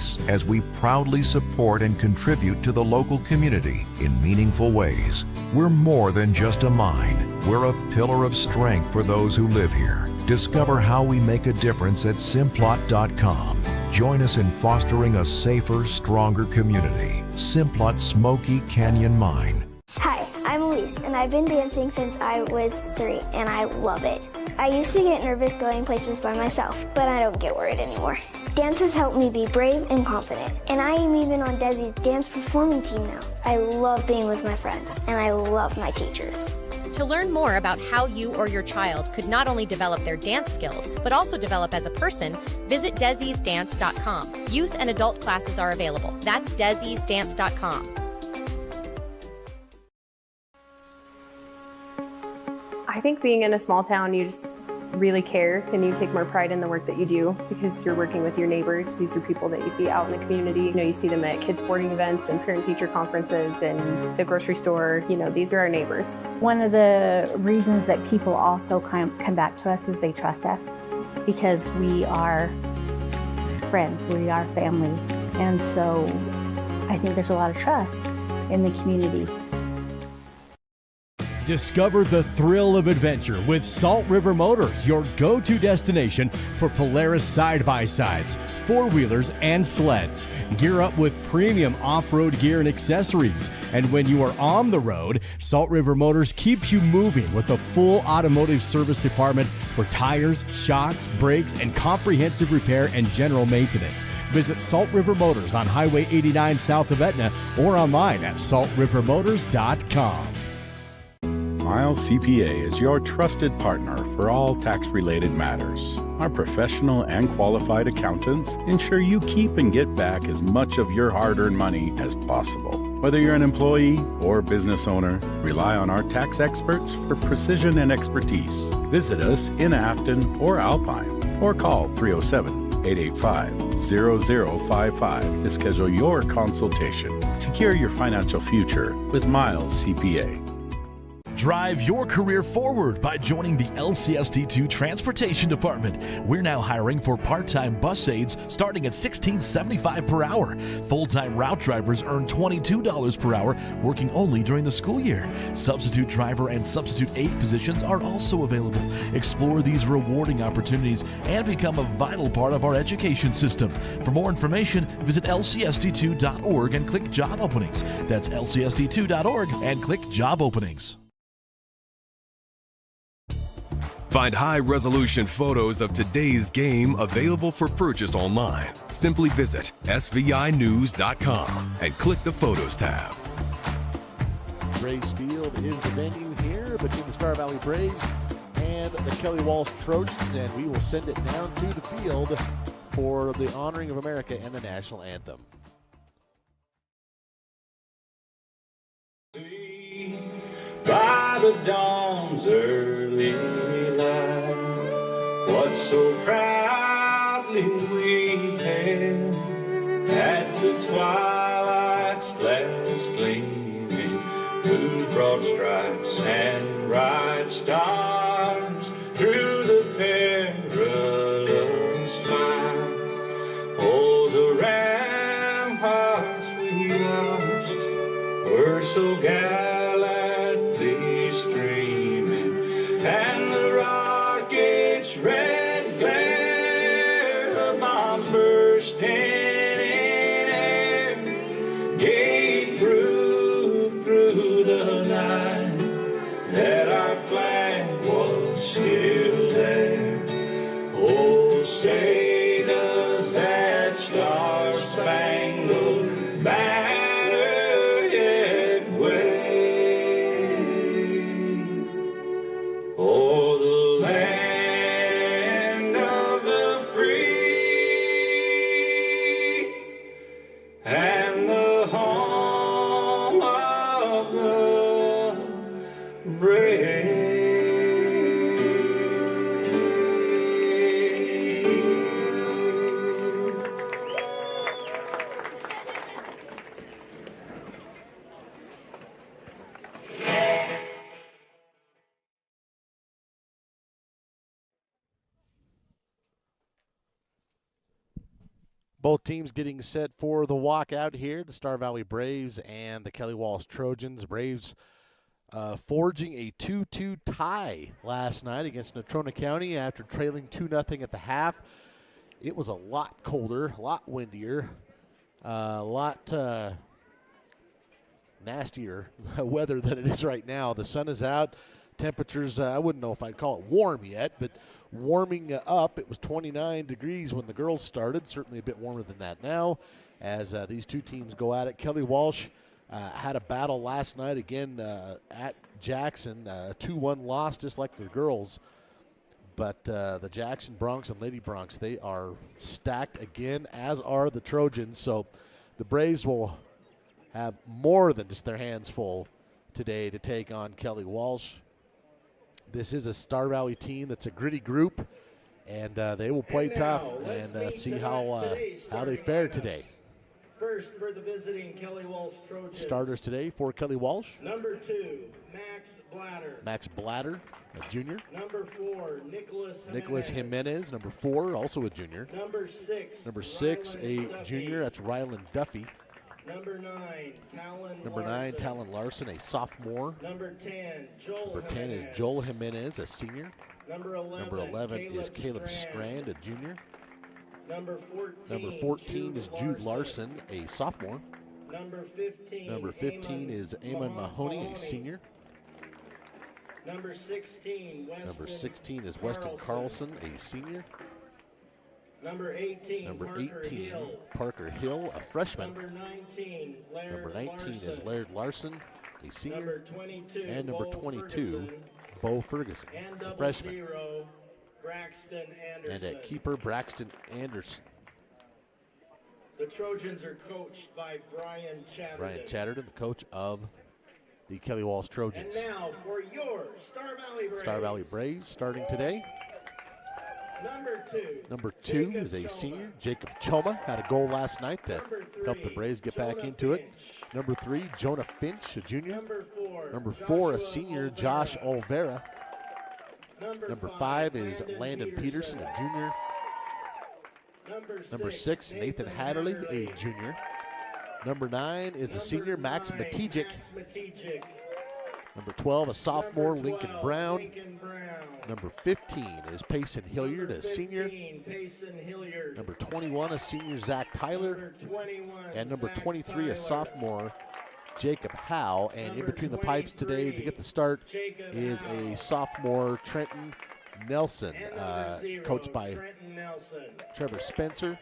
voice as we proudly support and contribute to the local community in meaningful ways. We're more than just a mine. We're a pillar of strength for those who live here. Discover how we make a difference at Simplot.com. Join us in fostering a safer, stronger community. Simplot Smoky Canyon Mine. Hi, I'm Elise, and I've been dancing since I was 3, and I love it. I used to get nervous going places by myself, but I don't get worried anymore. Dance has helped me be brave and confident, and I am even on Desi's dance performing team now. I love being with my friends, and I love my teachers. To learn more about how you or your child could not only develop their dance skills, but also develop as a person, visit Desi'sDance.com. Youth and adult classes are available. That's Desi'sDance.com. I think being in a small town, you just really care and you take more pride in the work that you do because you're working with your neighbors. These are people that you see out in the community. You know, you see them at kids' sporting events and parent-teacher conferences and the grocery store. You know, these are our neighbors. One of the reasons that people also come back to us is they trust us because we are friends, we are family. And so I think there's a lot of trust in the community. Discover the thrill of adventure with Salt River Motors, your go-to destination for Polaris side-by-sides, four-wheelers, and sleds. Gear up with premium off-road gear and accessories. And when you are on the road, Salt River Motors keeps you moving with a full automotive service department for tires, shocks, brakes, and comprehensive repair and general maintenance. Visit Salt River Motors on Highway 89 south of Etna or online at saltrivermotors.com. Miles CPA is your trusted partner for all tax-related matters. Our professional and qualified accountants ensure you keep and get back as much of your hard-earned money as possible. Whether you're an employee or business owner, rely on our tax experts for precision and expertise. Visit us in Afton or Alpine or call 307-885-0055 to schedule your consultation. Secure your financial future with Miles CPA. Drive your career forward by joining the LCST2 Transportation Department. We're now hiring for part-time bus aides starting at $16.75 per hour. Full-time route drivers earn $22 per hour, working only during the school year. Substitute driver and substitute aide positions are also available. Explore these rewarding opportunities and become a vital part of our education system. For more information, visit lcsd2.org and click Job Openings. That's lcsd2.org and click Job Openings. Find high-resolution photos of today's game available for purchase online. Simply visit svinews.com and click the Photos tab. Braves Field is the venue here between the Star Valley Braves and the Kelly Walsh Trojans, and we will send it down to the field for the honoring of America and the national anthem. By the dawn's early light, what so proudly we hailed at the twilight's last gleaming, whose broad stripes and bright stars through the perilous fight. Oh, the ramparts we watched were so gallantly streaming, and the rocket's red glare, the bombs bursting in air, gave proof through the night that our flag was still there. Oh, say does that star-spangled banner yet wave? Both teams getting set for the walkout here, the Star Valley Braves and the Kelly Walsh Trojans. Braves forging a 2-2 tie last night against Natrona County after trailing 2-0 at the half. It was a lot colder, a lot windier, a lot nastier weather than it is right now. The sun is out. Temperatures, I wouldn't know if I'd call it warm yet, but warming up. It was 29 degrees when the girls started, certainly a bit warmer than that now as these two teams go at it. Kelly Walsh had a battle last night again at Jackson, a 2-1 loss just like the girls. But the Jackson Broncs and Lady Broncs, they are stacked again, as are the Trojans. So the Braves will have more than just their hands full today to take on Kelly Walsh. This is a Star Valley team that's a gritty group, and they will play tough and see how they fare today. First for the visiting Kelly Walsh Trojans. Starters today for Kelly Walsh. Number 2, Max Blatter. Max Blatter, a junior. Number 4, Nicholas Jimenez, number 4, also a junior. Number 6, a junior. That's Rylan Duffy. Number 9, Talon Larson, a sophomore. Number 10, is Joel Jimenez, a senior. Number 11 is Caleb Strand, a junior. Number 14 is Jude Larson, a sophomore. Number 15 is Eamon Mahoney, a senior. Number 16 is Weston Carlson, a senior. Number 18 Parker Hill, a freshman. Number 19 is Laird Larson, a senior. Number 22 Bo Ferguson, a freshman. 0, Braxton Anderson. And at keeper, Braxton Anderson. The Trojans are coached by Brian Chatterton, the coach of the Kelly Walsh Trojans. And now for your Star Valley Braves starting today. Number 2 is a senior. Jacob Choma had a goal last night to help the Braves get back into it. Number 3, Jonah Finch, a junior. Number 4, a senior, Josh Olvera. Number 5 is Landon Peterson, a junior. Number 6, Nathan Hatterley, a junior. Number 9 is a senior, Max Matijic. Number 12, a sophomore, Lincoln Brown. Number 15 is Payson Hilliard, a senior. Number 21, a senior, Zach Tyler. And number 23, a sophomore, Jacob Howe. And in between the pipes today to get the start is a sophomore, Trenton Nelson, coached by Trevor Spencer.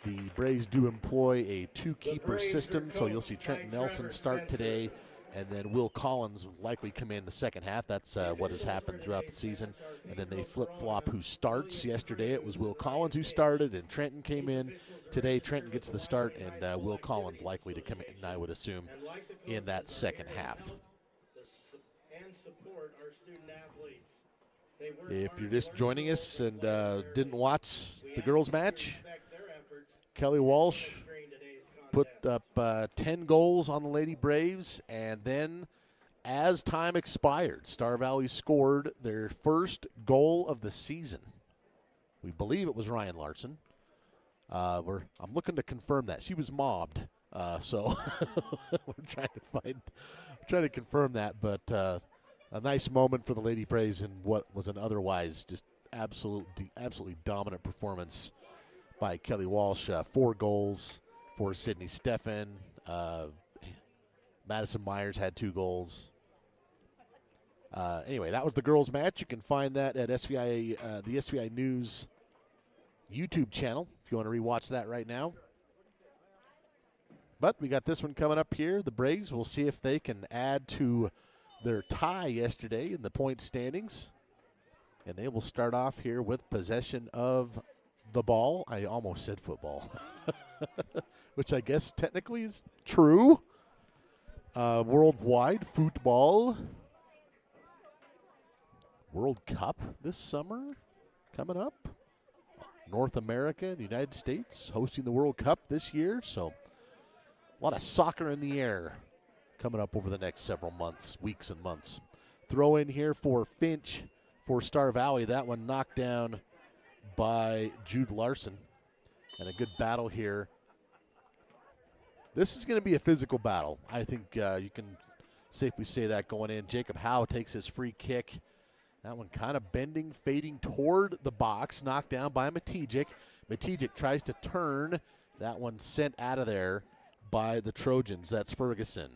The Braves do employ a 2-keeper system, so you'll see Trenton Nelson start today, and then Will Collins will likely come in the second half. That's what has happened throughout the season. And then they flip-flop who starts. Yesterday it was Will Collins who started, and Trenton came in. Today Trenton gets the start, and Will Collins likely to come in, I would assume, in that second half. If you're just joining us and didn't watch the girls' match, Kelly Walsh put up 10 goals on the Lady Braves, and then as time expired, Star Valley scored their first goal of the season. We believe it was Ryan Larson. I'm looking to confirm that. She was mobbed, so we're trying to confirm that, but a nice moment for the Lady Braves in what was an otherwise just absolutely dominant performance by Kelly Walsh. 4 goals for Sydney Steffen. Madison Myers had 2 goals. Anyway, that was the girls' match. You can find that at the SVI News YouTube channel if you want to rewatch that right now. But we got this one coming up here. The Braves, we'll see if they can add to their tie yesterday in the point standings. And they will start off here with possession of the ball. I almost said football, which I guess technically is true. Worldwide football. World Cup this summer coming up. North America and the United States hosting the World Cup this year. So a lot of soccer in the air coming up over the next several months, weeks and months. Throw in here for Finch for Star Valley. That one knocked down by Jude Larson. And a good battle here. This is going to be a physical battle. I think you can safely say that going in. Jacob Howe takes his free kick. That one kind of bending, fading toward the box, knocked down by Matijic. Matijic tries to turn. That one sent out of there by the Trojans. That's Ferguson.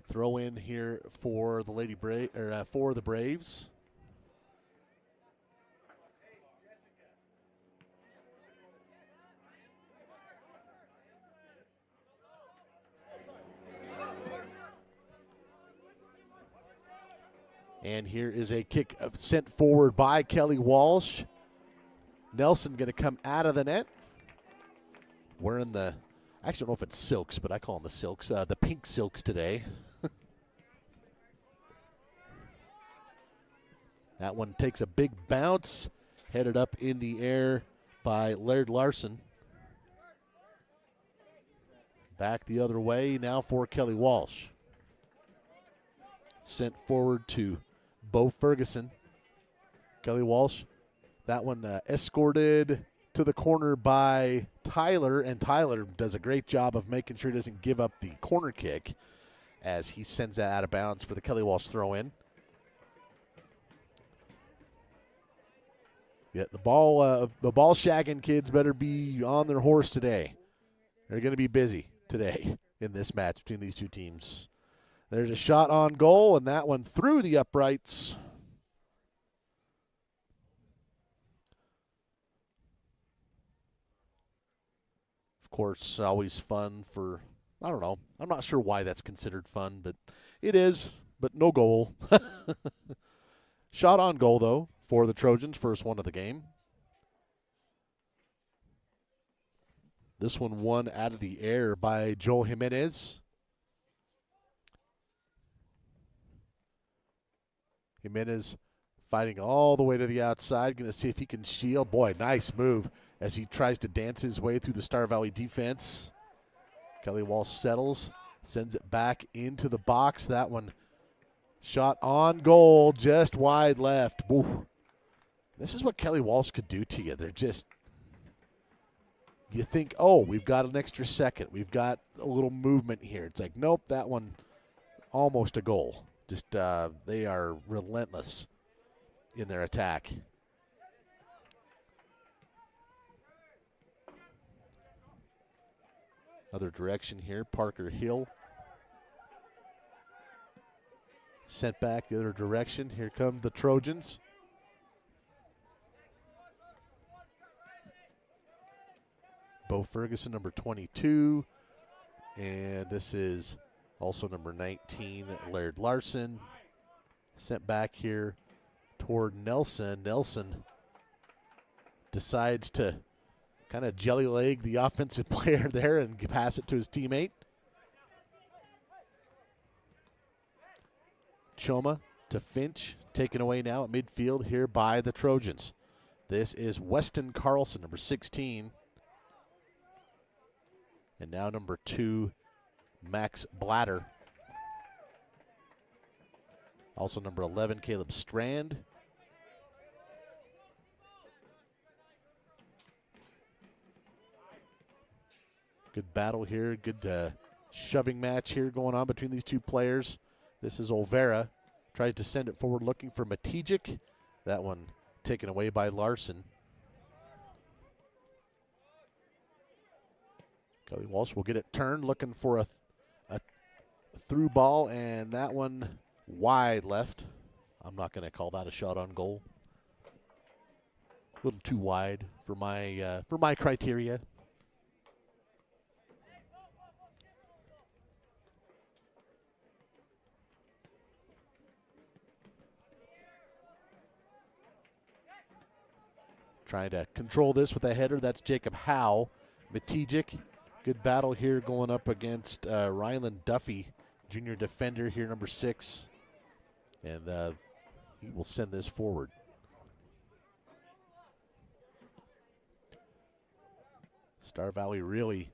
Throw in here for the for the Braves. And here is a kick sent forward by Kelly Walsh. Nelson going to come out of the net. Wearing the, I actually don't know if it's silks, but I call them the silks, the pink silks today. That one takes a big bounce, headed up in the air by Laird Larson. Back the other way now for Kelly Walsh. Sent forward to Bo Ferguson. Kelly Walsh, that one escorted to the corner by Tyler, and Tyler does a great job of making sure he doesn't give up the corner kick as he sends that out of bounds for the Kelly Walsh throw-in. Yeah, the ball shagging kids better be on their horse today. They're going to be busy today in this match between these two teams. There's a shot on goal, and that one through the uprights. Of course, always fun for, I don't know. I'm not sure why that's considered fun, but it is, but no goal. Shot on goal, though, for the Trojans, first one of the game. This one won out of the air by Joel Jimenez. Jimenez fighting all the way to the outside. Going to see if he can shield. Boy, nice move as he tries to dance his way through the Star Valley defense. Kelly Walsh settles, sends it back into the box. That one shot on goal, just wide left. Ooh. This is what Kelly Walsh could do to you. They're just, you think, oh, we've got an extra second. We've got a little movement here. It's like, nope, that one almost a goal. Just they are relentless in their attack. Other direction here, Parker Hill. Sent back the other direction. Here come the Trojans. Bo Ferguson, number 22. And this is also number 19, Laird Larson. Sent back here toward Nelson. Nelson decides to kind of jelly leg the offensive player there and pass it to his teammate. Choma to Finch, taken away now at midfield here by the Trojans. This is Weston Carlson, number 16. And now number 2, Max Blatter. Also number 11, Caleb Strand. Good battle here. Good shoving match here going on between these two players. This is Olvera. Tries to send it forward looking for Matijic. That one taken away by Larson. Kelly Walsh will get it turned, looking for a through ball, and that one wide left. I'm not going to call that a shot on goal. A little too wide for my criteria. Trying to control this with a header. That's Jacob Howe. Matijic. Good battle here going up against Ryland Duffy, junior defender here, number 6. And he will send this forward. Star Valley really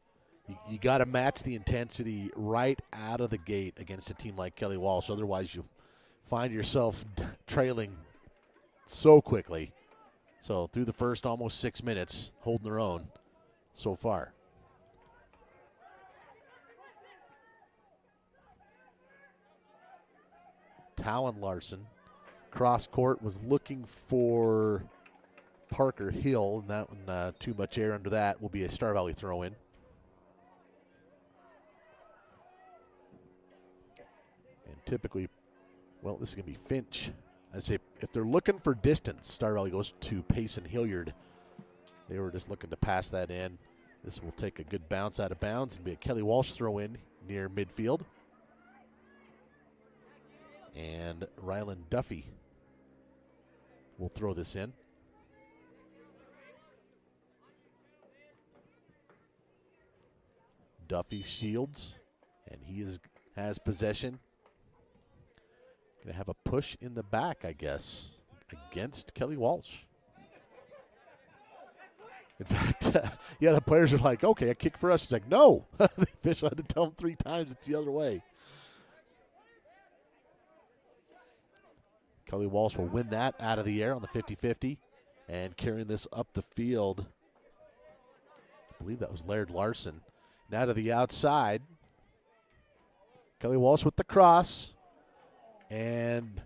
you got to match the intensity right out of the gate against a team like Kelly Walsh. Otherwise, you find yourself trailing so quickly. So through the first almost 6 minutes, holding their own so far. Talon Larson, cross court, was looking for Parker Hill, and that one, too much air under that, will be a Star Valley throw in. And typically, well, this is going to be Finch. I say if they're looking for distance, Star Valley goes to Payson Hilliard. They were just looking to pass that in. This will take a good bounce out of bounds and be a Kelly Walsh throw in near midfield. And Rylan Duffy will throw this in. Duffy shields, and he has possession. Going to have a push in the back, I guess, against Kelly Walsh. In fact, yeah, the players are like, okay, a kick for us. He's like, no. The official had to tell him 3 times it's the other way. Kelly Walsh will win that out of the air on the 50-50 and carrying this up the field. I believe that was Laird Larson. Now to the outside. Kelly Walsh with the cross. And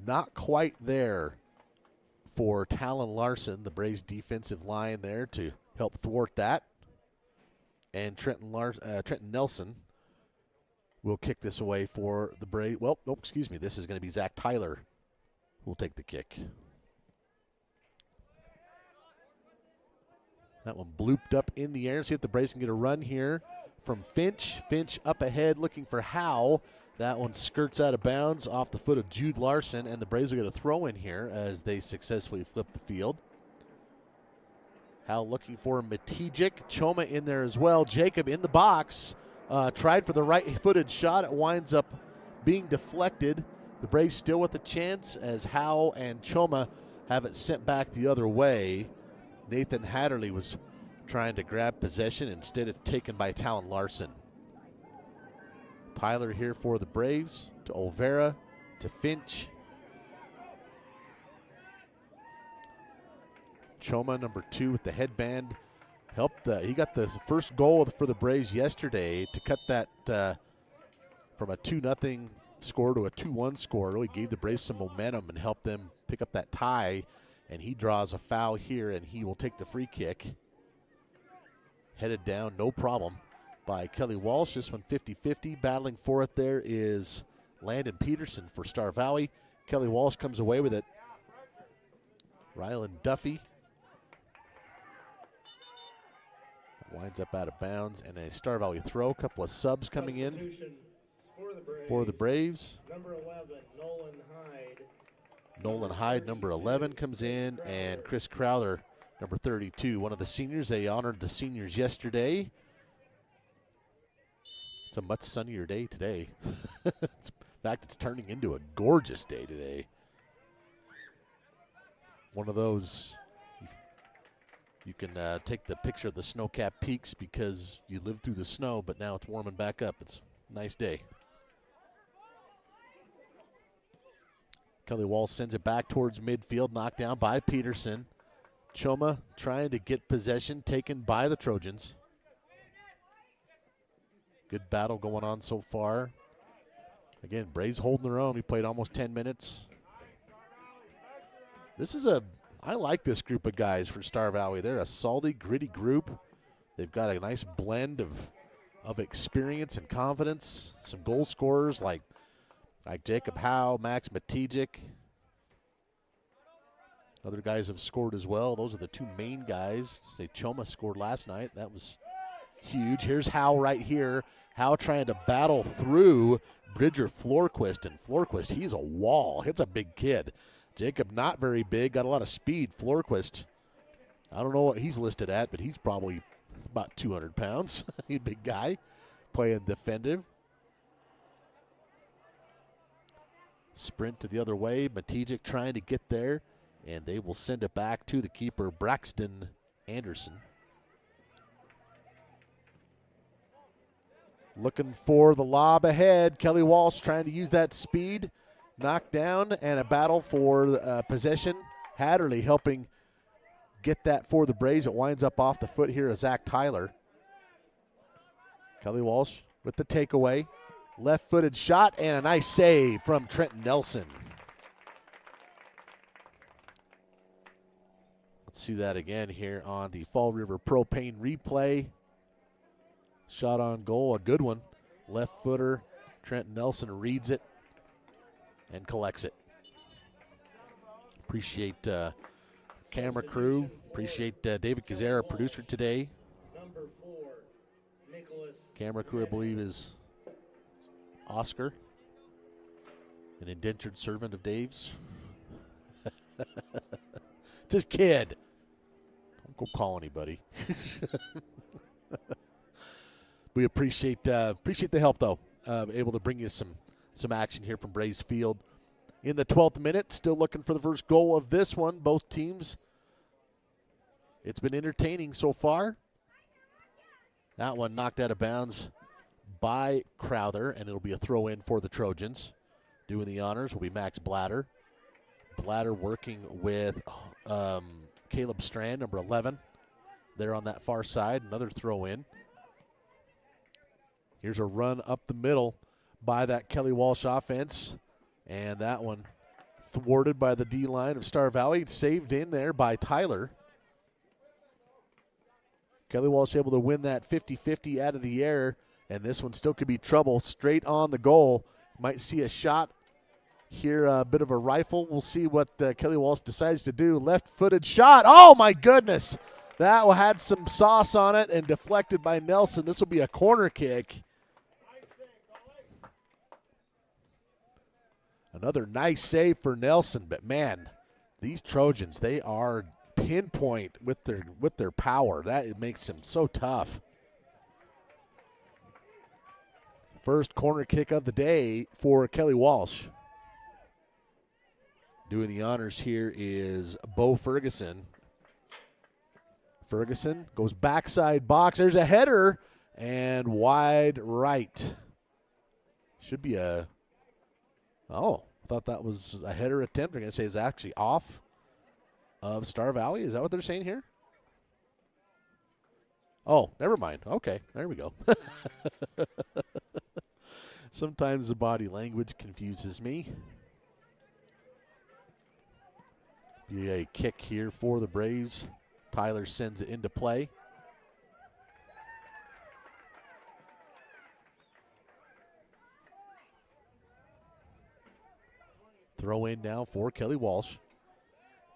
not quite there for Talon Larson, the Braves defensive line there to help thwart that. And Trenton Nelson will kick this away for the Braves. Well, no, excuse me. This is going to be Zach Tyler who will take the kick. That one blooped up in the air. See if the Braves can get a run here from Finch. Finch up ahead looking for Howe. That one skirts out of bounds off the foot of Jude Larson, and the Braves will get a throw in here as they successfully flip the field. Howe looking for Matejik. Choma in there as well. Jacob in the box. Tried for the right-footed shot. It winds up being deflected. The Braves still with a chance as Howe and Choma have it sent back the other way. Nathan Hatterley was trying to grab possession. Instead, it's taken by Talon Larson. Tyler here for the Braves, to Olvera, to Finch. Choma, number 2, with the headband. He got the first goal for the Braves yesterday to cut that from a 2-0 score to a 2-1 score. Really gave the Braves some momentum and helped them pick up that tie. And he draws a foul here, and he will take the free kick. Headed down, no problem, by Kelly Walsh. This one 50-50. Battling for it there is Landon Peterson for Star Valley. Kelly Walsh comes away with it. Rylan Duffy winds up out of bounds, and a Star Valley throw. A couple of subs coming in for the Braves. Number 11, Nolan Hyde. Nolan Hyde, number 11, comes in, and Chris Crowther, number 32, one of the seniors. They honored the seniors yesterday. It's a much sunnier day today. In fact, it's turning into a gorgeous day today. One of those, you can take the picture of the snow-capped peaks because you lived through the snow, but now it's warming back up. It's a nice day. Kelly Walsh sends it back towards midfield, knocked down by Peterson. Choma trying to get possession, taken by the Trojans. Good battle going on so far. Again, Braves holding their own. We played almost 10 minutes. I like this group of guys for Star Valley. They're a salty, gritty group. They've got a nice blend of experience and confidence. Some goal scorers like Jacob Howe, Max Matejik. Other guys have scored as well. Those are the 2 main guys. Say Choma scored last night. That was huge. Here's Howe right here. Howe trying to battle through Bridger Florquist. And Florquist, he's a wall. It's a big kid. Jacob not very big, got a lot of speed. Florquist, I don't know what he's listed at, but he's probably about 200 pounds. He's a big guy playing defensive. Sprint to the other way. Matejik trying to get there, and they will send it back to the keeper, Braxton Anderson. Looking for the lob ahead. Kelly Walsh trying to use that speed. Knocked down, and a battle for possession. Hatterley helping get that for the Braves. It winds up off the foot here of Zach Tyler. Kelly Walsh with the takeaway. Left-footed shot and a nice save from Trenton Nelson. Let's see that again here on the Fall River Propane replay. Shot on goal, a good one. Left footer, Trenton Nelson reads it and collects it. Appreciate camera crew. Appreciate David Kazera, producer today. Number 4, Nicholas. Camera crew, I believe, is Oscar, an indentured servant of Dave's. It's his kid. Don't go call anybody. We appreciate the help, though. Able to bring you some action here from Braves Field. In the 12th minute, still looking for the first goal of this one. Both teams. It's been entertaining so far. That one knocked out of bounds by Crowther, and it'll be a throw in for the Trojans. Doing the honors will be Max Blatter. Blatter working with Caleb Strand, number 11. There on that far side, another throw in. Here's a run up the middle by that Kelly Walsh offense, and that one thwarted by the D-line of Star Valley, saved in there by Tyler. Kelly Walsh able to win that 50-50 out of the air, and this one still could be trouble. Straight on the goal. Might see a shot here, a bit of a rifle. We'll see what Kelly Walsh decides to do. Left-footed shot. Oh, my goodness. That had some sauce on it and deflected by Nelson. This will be a corner kick. Another nice save for Nelson, but man, these Trojans, they are pinpoint with their power. That makes them so tough. First corner kick of the day for Kelly Walsh. Doing the honors here is Bo Ferguson. Ferguson goes backside box. There's a header and wide right. Should be a, oh, I thought that was a header attempt. They're going to say it's actually off of Star Valley. Is that what they're saying here? Oh, never mind. Okay, there we go. Sometimes the body language confuses me. Be a kick here for the Braves. Tyler sends it into play. Throw in now for Kelly Walsh.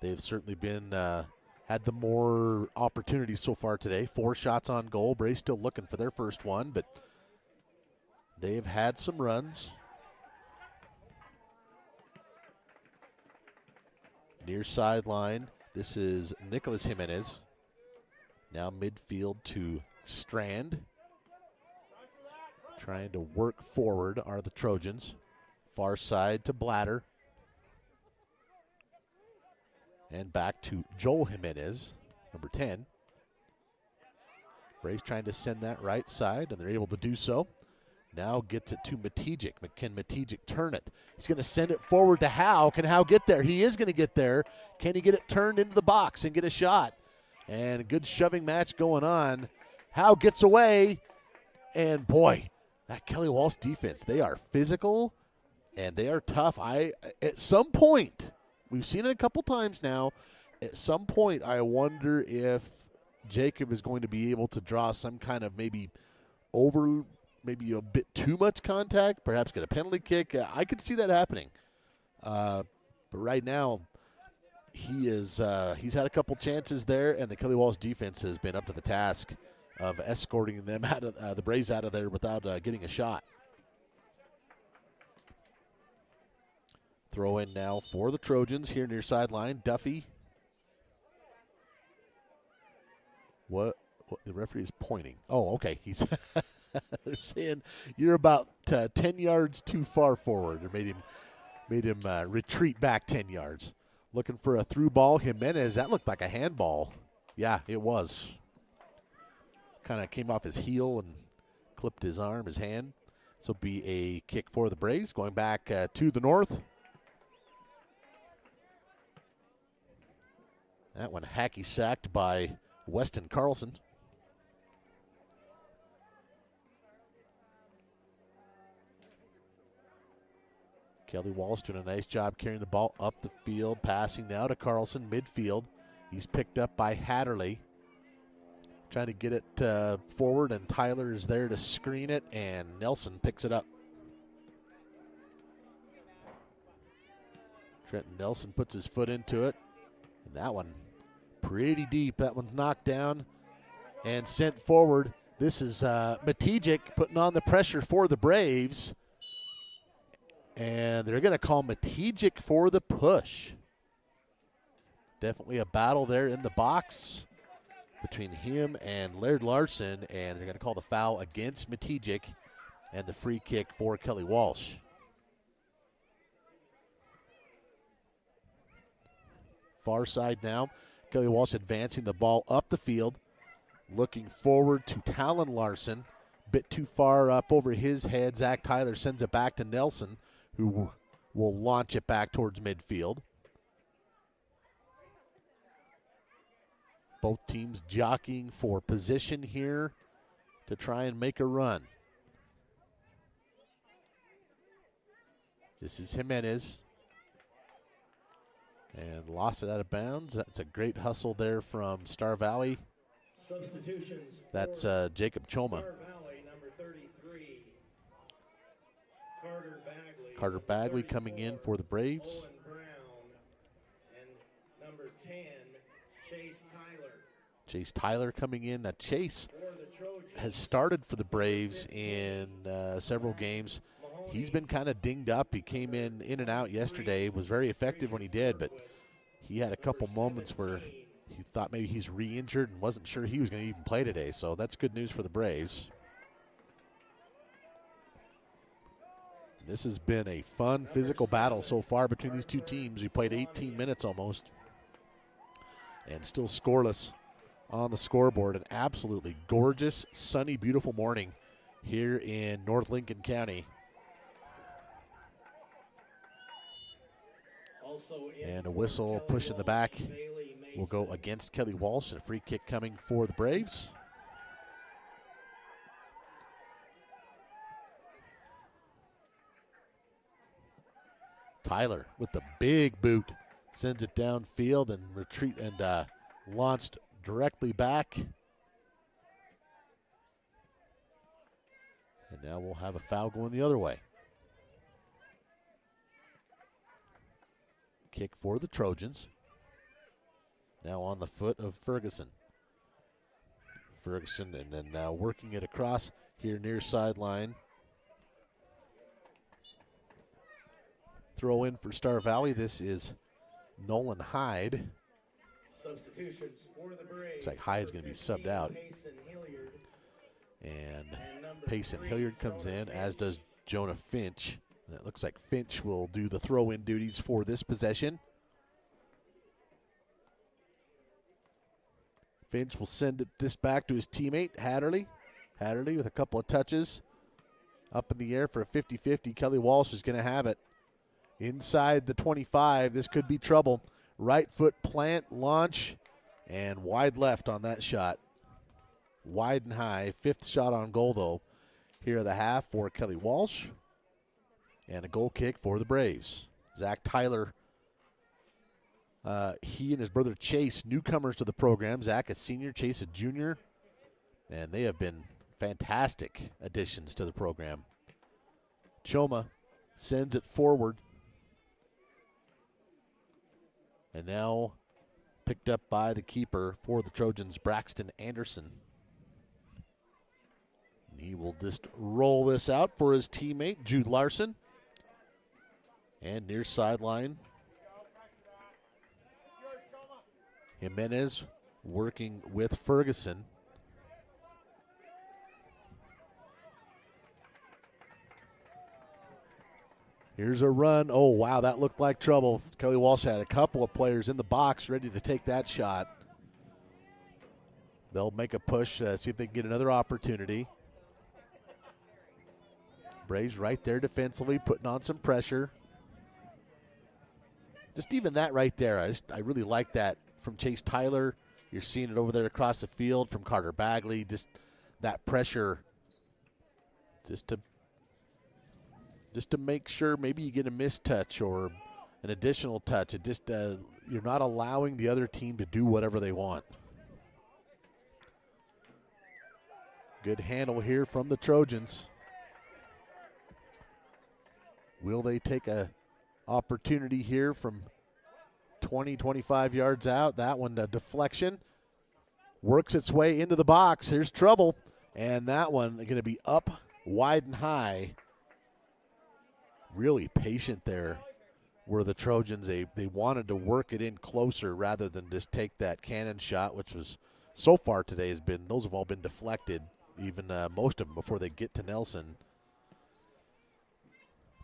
They've certainly been had the more opportunities so far today. 4 shots on goal. Braves still looking for their first one, but they've had some runs. Near sideline. This is Nicholas Jimenez. Now midfield to Strand. Trying to work forward are the Trojans. Far side to Blatter. And back to Joel Jimenez, number 10. Braves trying to send that right side, and they're able to do so. Now gets it to Matejik. Can Matejik turn it? He's going to send it forward to Howe. Can Howe get there? He is going to get there. Can he get it turned into the box and get a shot? And a good shoving match going on. Howe gets away. And boy, that Kelly Walsh defense, they are physical and they are tough. At some point, we've seen it a couple times now. At some point, I wonder if Jacob is going to be able to draw some kind of maybe a bit too much contact, perhaps get a penalty kick. I could see that happening. But right now, he's had a couple chances there, and the Kelly Walsh defense has been up to the task of escorting them out of the Braves out of there without getting a shot. Throw in now for the Trojans here near sideline. Duffy. What the referee is pointing. Oh, okay. He's they're saying you're about 10 yards too far forward. Or made him retreat back 10 yards. Looking for a through ball. Jimenez, that looked like a handball. Yeah, it was. Kind of came off his heel and clipped his arm, his hand. This will be a kick for the Braves, going back to the north. That one hacky sacked by Weston Carlson. Kelly Walsh doing a nice job carrying the ball up the field, passing now to Carlson, midfield. He's picked up by Hatterley. Trying to get it forward, and Tyler is there to screen it, and Nelson picks it up. Trenton Nelson puts his foot into it, and that one pretty deep. That one's knocked down and sent forward. This is Matijic putting on the pressure for the Braves, and they're going to call Matijic for the push. Definitely a battle there in the box between him and Laird Larson, and they're going to call the foul against Matijic and the free kick for Kelly Walsh. Far side now. Kelly Walsh advancing the ball up the field, looking forward to Talon Larson. Bit too far up over his head. Zach Tyler sends it back to Nelson, who will launch it back towards midfield. Both teams jockeying for position here to try and make a run. This is Jimenez. And lost it out of bounds. That's a great hustle there from Star Valley. Substitutions. That's Jacob Choma. Star Valley, number 33. Carter Bagley coming in for the Braves. Owen Brown. And number 10, Chase Tyler. Chase Tyler coming in. Now Chase has started for the Braves in several games. He's been kind of dinged up. He came in and out yesterday, was very effective when he did, but he had a couple moments where he thought maybe he's re-injured and wasn't sure he was going to even play today, so that's good news for the Braves. This has been a fun physical battle so far between these two teams. We played 18 minutes almost and still scoreless on the scoreboard. An absolutely gorgeous, sunny, beautiful morning here in North Lincoln County. And a whistle push in the back will go against Kelly Walsh, and a free kick coming for the Braves. Tyler with the big boot sends it downfield and retreat and launched directly back. And now we'll have a foul going the other way. Kick for the Trojans. Now on the foot of Ferguson. Ferguson and then now working it across here near sideline. Throw in for Star Valley. This is Nolan Hyde. Substitutions for the Braves. Looks like Hyde's going to be subbed out. And Payson Hilliard comes in, as does Jonah Finch. And it looks like Finch will do the throw-in duties for this possession. Finch will send this back to his teammate, Hatterley. Hatterley with a couple of touches. Up in the air for a 50-50. Kelly Walsh is going to have it. Inside the 25, this could be trouble. Right foot plant, launch, and wide left on that shot. Wide and high. Fifth shot on goal, though, here at the half for Kelly Walsh. And a goal kick for the Braves. Zach Tyler, he and his brother Chase, newcomers to the program. Zach a senior, Chase a junior. And they have been fantastic additions to the program. Choma sends it forward. And now picked up by the keeper for the Trojans, Braxton Anderson. And he will just roll this out for his teammate, Jude Larson. And near sideline, Jimenez working with Ferguson. Here's a run. Oh, wow, that looked like trouble. Kelly Walsh had a couple of players in the box ready to take that shot. They'll make a push, see if they can get another opportunity. Braves right there defensively, putting on some pressure. Just even that right there, I really like that from Chase Tyler. You're seeing it over there across the field from Carter Bagley. Just that pressure, just to make sure maybe you get a missed touch or an additional touch. It just you're not allowing the other team to do whatever they want. Good handle here from the Trojans. Will they take a opportunity here from 20, 25 yards out? That one, a deflection, works its way into the box. Here's trouble, and that one going to be up wide and high. Really patient there were the Trojans. They wanted to work it in closer rather than just take that cannon shot, which was so far today those have all been deflected, even most of them before they get to Nelson.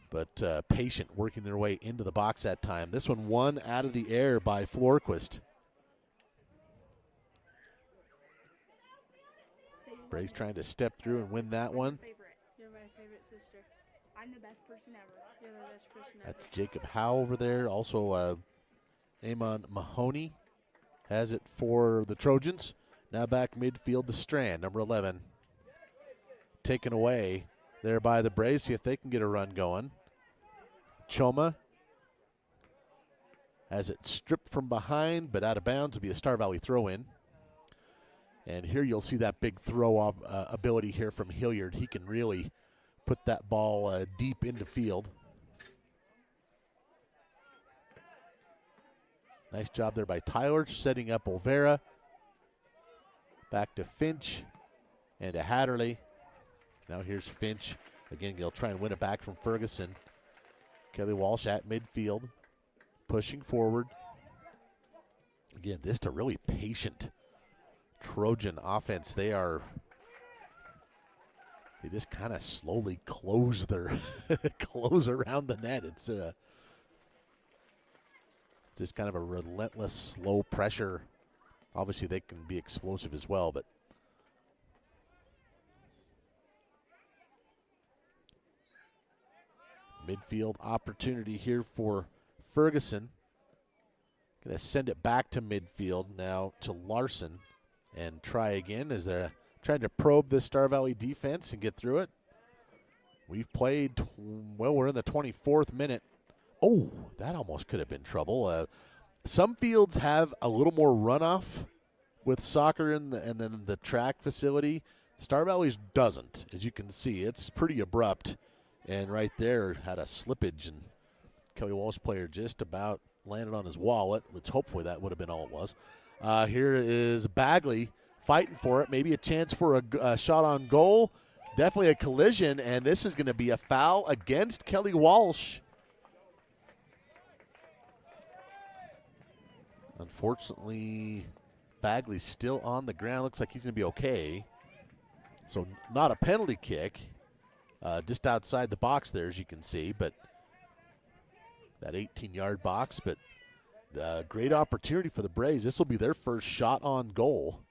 But patient, working their way into the box that time. This one won out of the air by Florquist. Braves trying to step through and win that one. You're my favorite sister. I'm the best person ever. You're the best person ever. That's Jacob Howe over there. Also, Amon Mahoney has it for the Trojans. Now back midfield to Strand, number 11. Taken away there by the Braves. See if they can get a run going. Choma has it stripped from behind, but out of bounds. Will be a Star Valley throw-in. And here you'll see that big throw ability here from Hilliard. He can really put that ball deep into field. Nice job there by Tyler, setting up Olvera. Back to Finch and to Hatterley. Now here's Finch. Again, he'll try and win it back from Ferguson. Kelly Walsh at midfield, pushing forward. Again, this is a really patient Trojan offense. They just kind of slowly close close around the net. It's just kind of a relentless, slow pressure. Obviously, they can be explosive as well, but midfield opportunity here for Ferguson. Going to send it back to midfield now to Larson and try again as they're trying to probe this Star Valley defense and get through it. We've played, we're in the 24th minute. Oh, that almost could have been trouble. Some fields have a little more runoff with soccer and then the track facility. Star Valley's doesn't, as you can see. It's pretty abrupt. And right there had a slippage, and Kelly Walsh player just about landed on his wallet, which hopefully that would have been all it was. Here is Bagley fighting for it. Maybe a chance for a shot on goal. Definitely a collision, and this is going to be a foul against Kelly Walsh. Unfortunately, Bagley's still on the ground. Looks like he's going to be okay. So not a penalty kick. Just outside the box there, as you can see, but that 18-yard box. But great opportunity for the Braves. This will be their first shot on goal,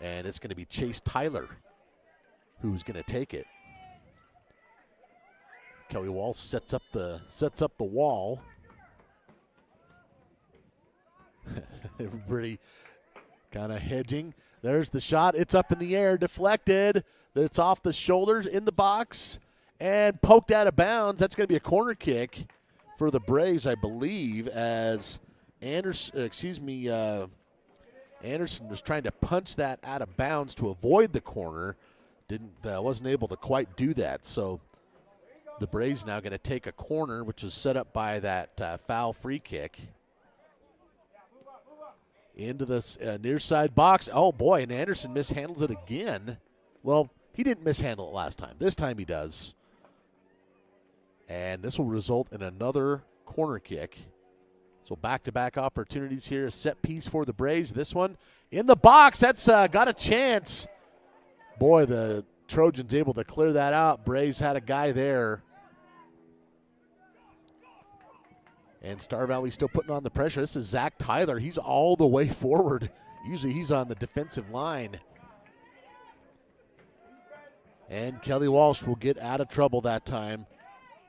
and it's going to be Chase Tyler who's going to take it. Kelly Walsh sets up the wall. Everybody kind of hedging. There's the shot. It's up in the air, deflected. It's off the shoulders in the box and poked out of bounds. That's going to be a corner kick for the Braves, I believe, as Anderson was trying to punch that out of bounds to avoid the corner. Wasn't able to quite do that. So the Braves now going to take a corner, which is set up by that foul free kick. Into the near side box. Oh, boy, and Anderson mishandles it again. Well, he didn't mishandle it last time. This time he does. And this will result in another corner kick. So back-to-back opportunities here. A set piece for the Braves. This one in the box. That's got a chance. Boy, the Trojans able to clear that out. Braves had a guy there. And Star Valley still putting on the pressure. This is Zach Tyler. He's all the way forward. Usually he's on the defensive line. And Kelly Walsh will get out of trouble that time.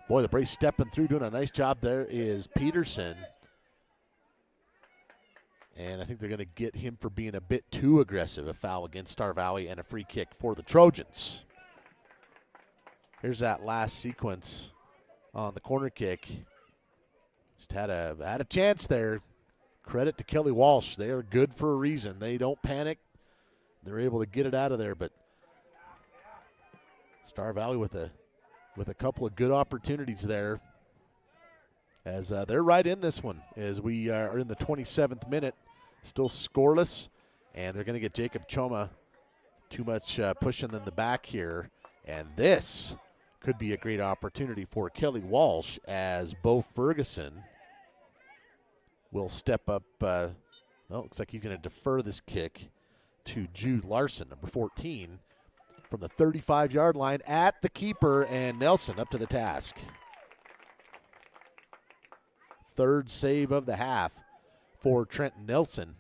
Boy, the Braves stepping through, doing a nice job there is Peterson. And I think they're going to get him for being a bit too aggressive. A foul against Star Valley and a free kick for the Trojans. Here's that last sequence on the corner kick. Just had a chance there. Credit to Kelly Walsh. They are good for a reason. They don't panic. They're able to get it out of there, but Star Valley with a couple of good opportunities there. As they're right in this one, as we are in the 27th minute, still scoreless, and they're going to get Jacob Choma too much pushing in the back here, and this could be a great opportunity for Kelly Walsh as Bo Ferguson will step up. Looks like he's going to defer this kick to Jude Larson, number 14, from the 35-yard line at the keeper, and Nelson up to the task. Third save of the half for Trenton Nelson.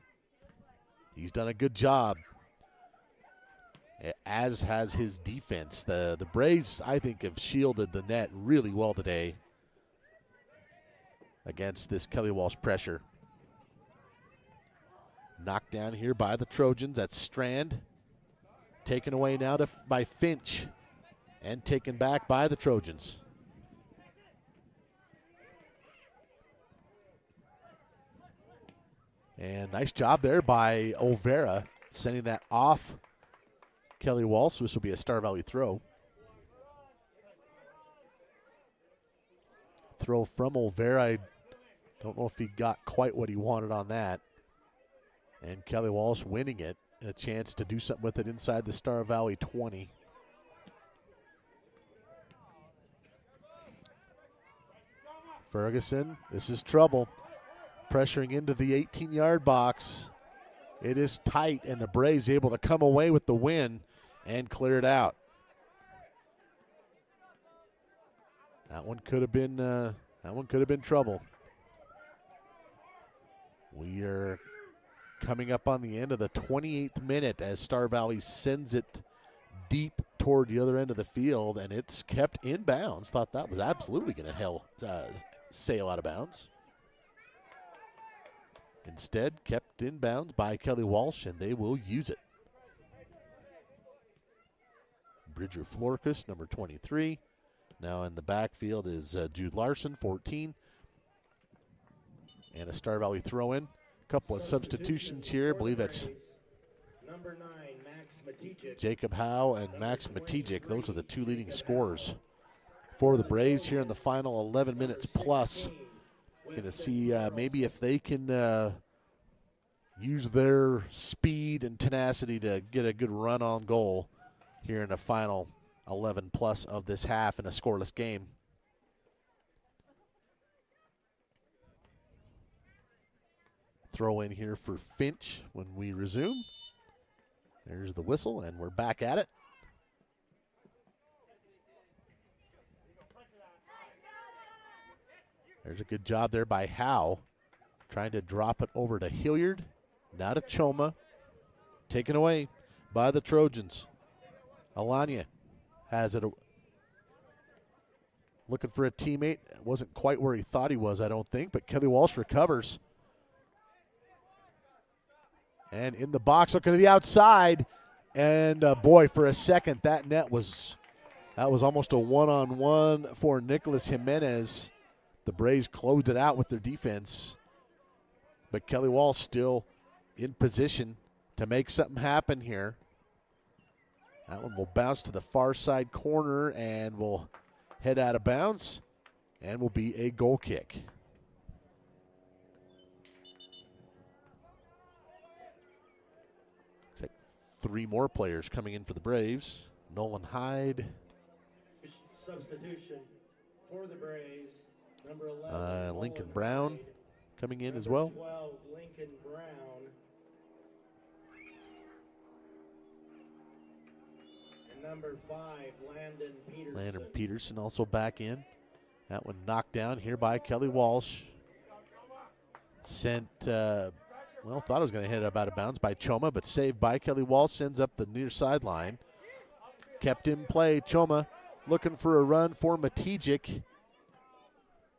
He's done a good job, as has his defense. The Braves, I think, have shielded the net really well today against this Kelly Walsh pressure. Knocked down here by the Trojans. That's Strand. Taken away now by Finch, and taken back by the Trojans. And nice job there by Olvera, sending that off Kelly Walsh. This will be a Star Valley throw. Throw from Olvera. I don't know if he got quite what he wanted on that. And Kelly Walsh winning it. A chance to do something with it inside the Star Valley 20. Ferguson, this is trouble. Pressuring into the 18-yard box. It is tight, and the Braves able to come away with the win and clear it out. That one could have been trouble. We are coming up on the end of the 28th minute as Star Valley sends it deep toward the other end of the field, and it's kept in bounds. Thought that was absolutely going to sail out of bounds. Instead, kept in bounds by Kelly Walsh, and they will use it. Bridger Florkus, number 23. Now in the backfield is Jude Larson, 14. And a Star Valley throw-in. Couple of substitutions here. I believe that's Number 9, Max Matejek. Jacob Howe and Max Matejek. Those are the two leading scorers for the Braves here in the final 11 minutes plus. Going to see maybe if they can use their speed and tenacity to get a good run on goal here in the final 11 plus of this half in a scoreless game. Throw in here for Finch when we resume. There's the whistle, and we're back at it. There's a good job there by Howe, trying to drop it over to Hilliard, now to Choma. Taken away by the Trojans. Alanya has it. Looking for a teammate. Wasn't quite where he thought he was, I don't think, but Kelly Walsh recovers. And in the box, looking to the outside. And boy, for a second, that was almost a one-on-one for Nicholas Jimenez. The Braves closed it out with their defense. But Kelly Walsh still in position to make something happen here. That one will bounce to the far side corner and will head out of bounds and will be a goal kick. Looks like three more players coming in for the Braves. Nolan Hyde. Substitution for the Braves. Number 11, Lincoln Brown coming in as well. 12, Lincoln Brown. And number 5, Landon Peterson. Landon Peterson also back in. That one knocked down here by Kelly Walsh. Sent, thought it was going to hit up out of bounds by Choma, but saved by Kelly Walsh. Sends up the near sideline. kept in play. Choma looking for a run for Matejik.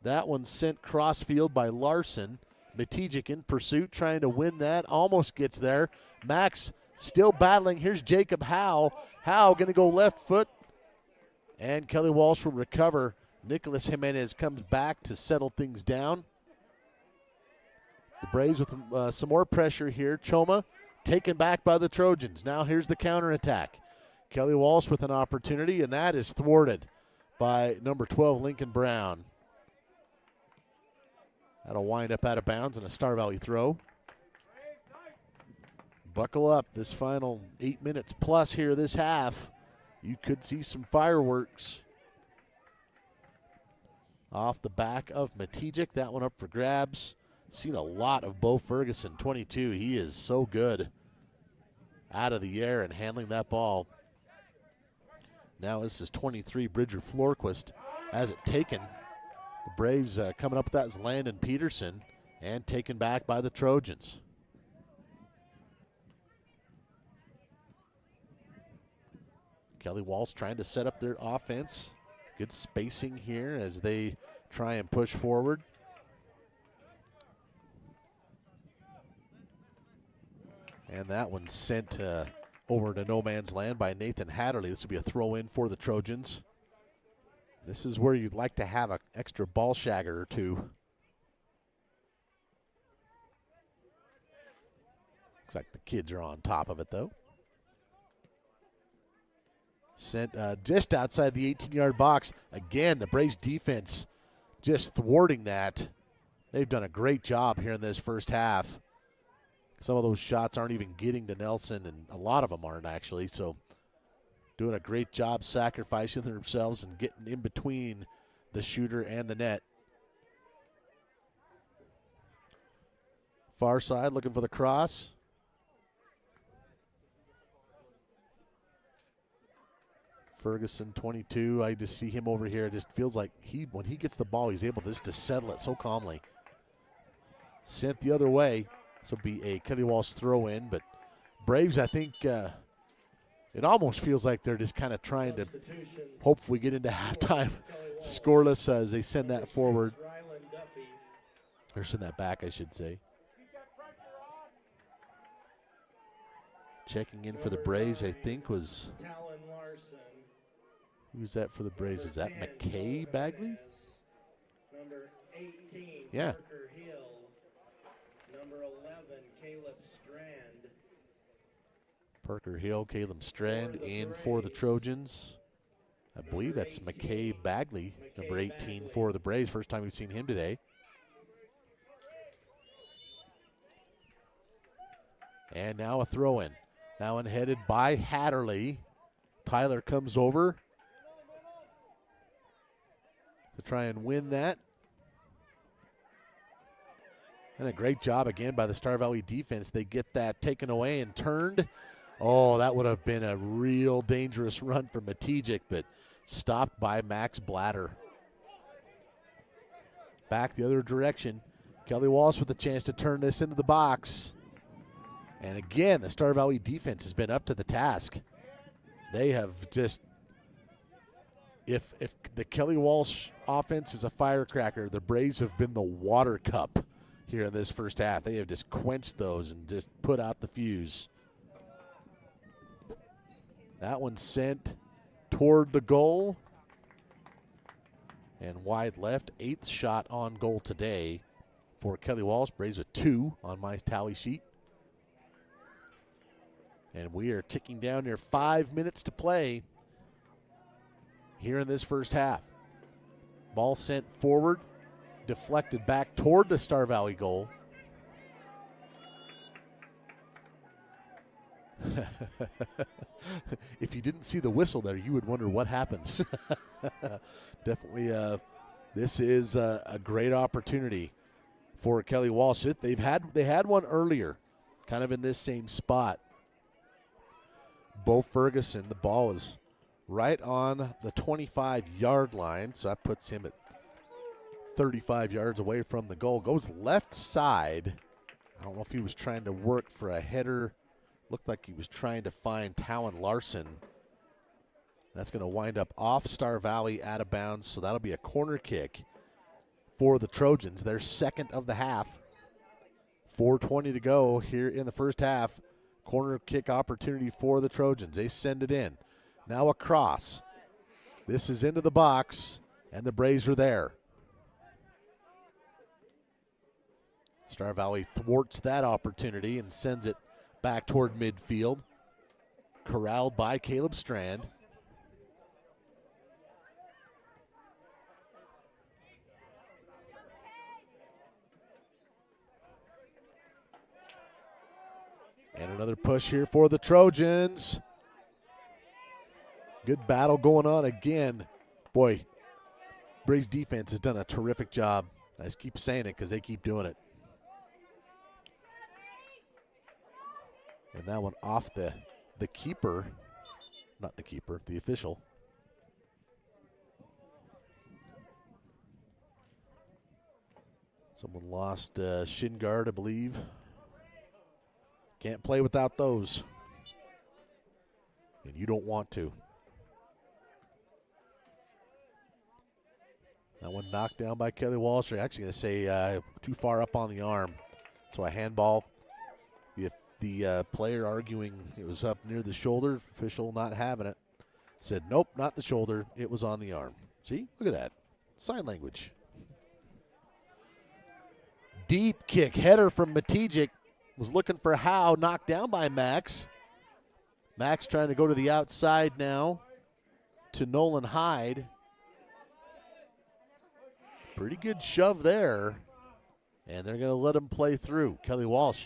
That one sent crossfield by Larson. Matejik in pursuit, trying to win that. Almost gets there. Max still battling. Here's Jacob Howe. Howe going to go left foot. And Kelly Walsh will recover. Nicholas Jimenez comes back to settle things down. The Braves with some more pressure here. Choma taken back by the Trojans. Now here's the counterattack. Kelly Walsh with an opportunity, and that is thwarted by number 12, Lincoln Brown. That'll wind up out of bounds and a Star Valley throw. Buckle up. This final 8 minutes plus here this half. You could see some fireworks off the back of Matejik. That one up for grabs. Seen a lot of Bo Ferguson, 22. He is so good out of the air and handling that ball. Now this is 23, Bridger Florquist has it taken. The Braves coming up with that is Landon Peterson and taken back by the Trojans. Kelly Walsh trying to set up their offense. Good spacing here as they try and push forward. And that one sent over to no man's land by Nathan Hatterley. This will be a throw in for the Trojans. This is where you'd like to have an extra ball shagger or two. Looks like the kids are on top of it, though. Sent just outside the 18-yard box. Again, the Braves defense just thwarting that. They've done a great job here in this first half. Some of those shots aren't even getting to Nelson, and a lot of them aren't actually. So doing a great job sacrificing themselves and getting in between the shooter and the net. Far side looking for the cross. Ferguson, 22. I just see him over here. It just feels like when he gets the ball, he's able just to settle it so calmly. Sent the other way. This will be a Kelly Walsh throw in, but Braves, I think it almost feels like they're just kind of trying to hopefully get into halftime scoreless as they send that forward. Or send that back, I should say. Checking in for the Braves, I think, was... Who's that for the Braves? Is that McKay Bagley? Number 18, yeah. Parker Hill. Number 11, Caleb Strand. Parker Hill, Caleb Strand in for the Trojans. I believe that's McKay Bagley, number 18 for the Braves. First time we've seen him today. And now a throw-in. That one headed by Hatterley. Tyler comes over to try and win that. And a great job again by the Star Valley defense. They get that taken away and turned. Oh, that would have been a real dangerous run for Matejik, but stopped by Max Blatter. Back the other direction. Kelly Walsh with a chance to turn this into the box. And again, the Star Valley defense has been up to the task. They have just, if the Kelly Walsh offense is a firecracker, the Braves have been the water cup here in this first half. They have just quenched those and just put out the fuse. That one sent toward the goal. And wide left, 8th shot on goal today for Kelly Walsh. Braves with 2 on my tally sheet. And we are ticking down near 5 minutes to play here in this first half. Ball sent forward, deflected back toward the Star Valley goal. If you didn't see the whistle there, you would wonder what happens. Definitely, this is a great opportunity for Kelly Walsh. They had one earlier, kind of in this same spot. Bo Ferguson, the ball is right on the 25-yard line, so that puts him at 35 yards away from the goal. Goes left side. I don't know if he was trying to work for a header. Looked like he was trying to find Talon Larson. That's going to wind up off Star Valley, out of bounds, so that'll be a corner kick for the Trojans. Their second of the half. 4:20 to go here in the first half. Corner kick opportunity for the Trojans. They send it in. Now across. This is into the box, and the Braves are there. Star Valley thwarts that opportunity and sends it back toward midfield. Corralled by Caleb Strand. And another push here for the Trojans. Good battle going on again. Boy, Braves defense has done a terrific job. I just keep saying it because they keep doing it. And that one off the keeper. Not the keeper, the official. Someone lost shin guard, I believe. Can't play without those. And you don't want to. That one knocked down by Kelly Walsh. I'm actually going to say too far up on the arm. So a handball. The player arguing it was up near the shoulder. Official not having it. Said, nope, not the shoulder. It was on the arm. See? Look at that. Sign language. Deep kick. Header from Matijic. Was looking for Howe. Knocked down by Max. Max trying to go to the outside now to Nolan Hyde. Pretty good shove there. And they're going to let him play through. Kelly Walsh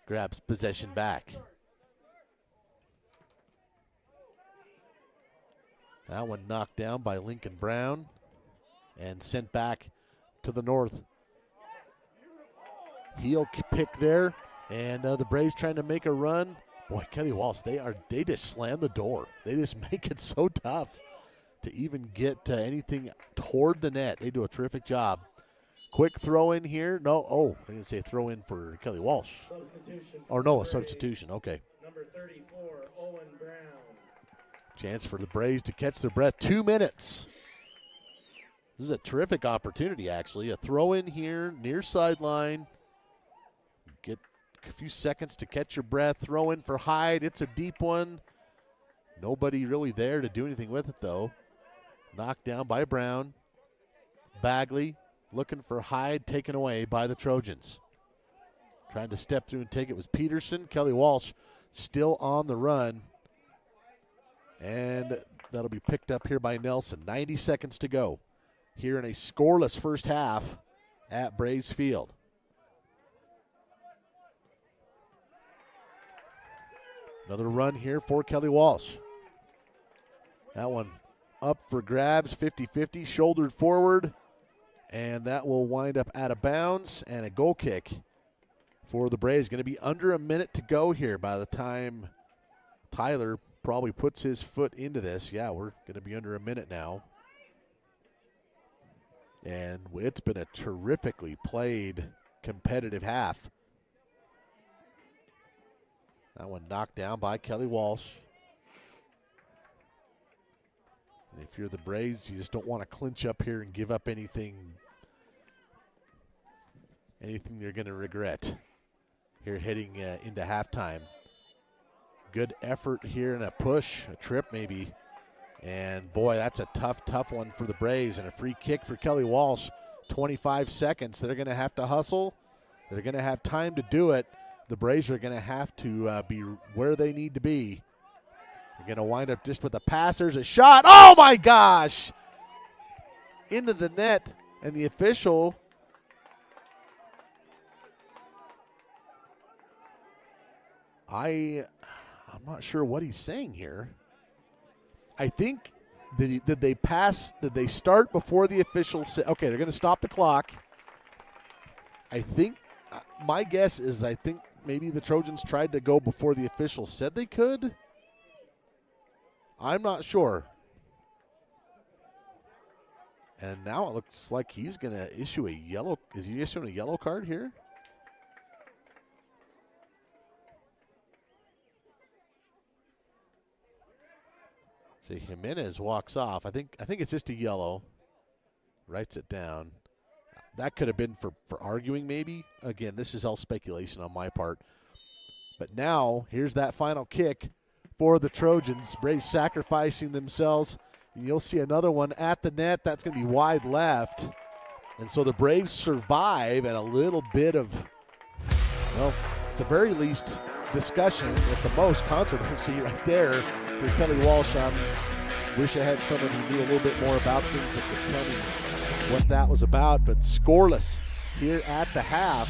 grabs possession back. That one knocked down by Lincoln Brown and sent back to the north. Heel pick there, and the Braves trying to make a run. Boy, Kelly Walsh, they just slam the door. They just make it so tough to even get anything toward the net. They do a terrific job. Quick throw in here. No, I didn't say throw in for Kelly Walsh. Or no, a substitution. Okay. Number 34, Owen Brown. Chance for the Braves to catch their breath. 2 minutes. This is a terrific opportunity, actually. A throw in here, near sideline. Get a few seconds to catch your breath. Throw in for Hyde. It's a deep one. Nobody really there to do anything with it, though. Knocked down by Brown. Bagley looking for Hyde, taken away by the Trojans. Trying to step through and take it was Peterson. Kelly Walsh still on the run. And that'll be picked up here by Nelson. 90 seconds to go here in a scoreless first half at Braves Field. Another run here for Kelly Walsh. That one up for grabs, 50-50, shouldered forward, and that will wind up out of bounds, and a goal kick for the Braves. Going to be under a minute to go here by the time Tyler probably puts his foot into this. Yeah, we're going to be under a minute now. And it's been a terrifically played competitive half. That one knocked down by Kelly Walsh. And if you're the Braves, you just don't want to clinch up here and give up anything you're going to regret here heading into halftime. Good effort here and a push, a trip maybe. And boy, that's a tough one for the Braves, and a free kick for Kelly Walsh. 25 seconds. They're going to have to hustle. They're going to have time to do it. The Braves are going to have to be where they need to be. They're going to wind up just with the pass. There's a shot. Oh, my gosh! Into the net, and the official I'm not sure what he's saying here. I think, did they pass? Did they start before the official said, okay, they're going to stop the clock. I think, my guess is maybe the Trojans tried to go before the official said they could. I'm not sure. And now it looks like he's going to issue a yellow. Is he issuing a yellow card here? See, Jimenez walks off. I think it's just a yellow. Writes it down. That could have been for arguing maybe. Again, this is all speculation on my part. But now, here's that final kick for the Trojans. Braves sacrificing themselves. You'll see another one at the net. That's going to be wide left. And so the Braves survive, and a little bit of, well, at the very least, discussion, at the most controversy right there for Kelly Walsh. Wish I had someone who knew a little bit more about things that could tell me what that was about. But scoreless here at the half,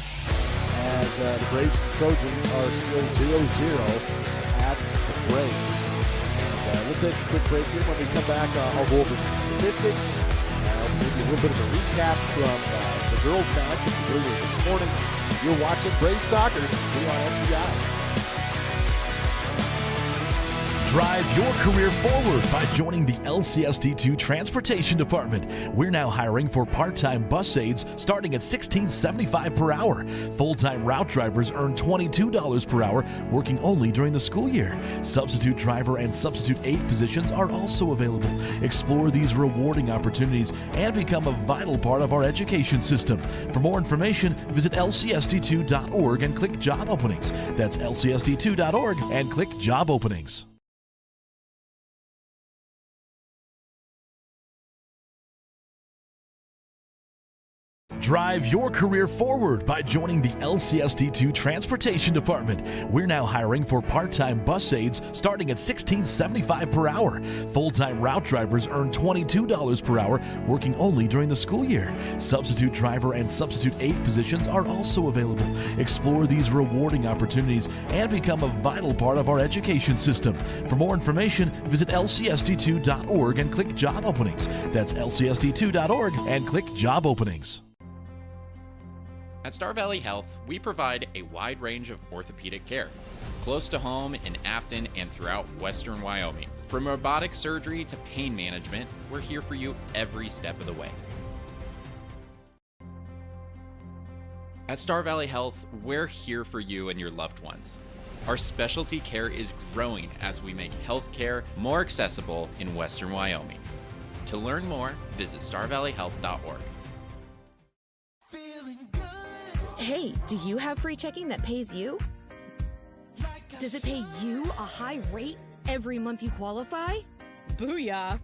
as the Braves and Trojans are still 0-0 at the break. And we'll take a quick break here. When we come back, I'll go over some statistics, maybe a little bit of a recap from the girls' match earlier this morning. You're watching Brave Soccer here on SBI. Drive your career forward by joining the LCSD2 Transportation Department. We're now hiring for part-time bus aides starting at $16.75 per hour. Full-time route drivers earn $22 per hour, working only during the school year. Substitute driver and substitute aide positions are also available. Explore these rewarding opportunities and become a vital part of our education system. For more information, visit lcsd2.org and click Job Openings. That's lcsd2.org and click Job Openings. Drive your career forward by joining the LCSD2 Transportation Department. We're now hiring for part-time bus aides starting at $16.75 per hour. Full-time route drivers earn $22 per hour, working only during the school year. Substitute driver and substitute aide positions are also available. Explore these rewarding opportunities and become a vital part of our education system. For more information, visit lcsd2.org and click Job Openings. That's lcsd2.org and click Job Openings. At Star Valley Health, we provide a wide range of orthopedic care, close to home in Afton and throughout western Wyoming. From robotic surgery to pain management, we're here for you every step of the way. At Star Valley Health, we're here for you and your loved ones. Our specialty care is growing as we make healthcare more accessible in western Wyoming. To learn more, visit starvalleyhealth.org. Hey, do you have free checking that pays you? Does it pay you a high rate every month you qualify? Booyah!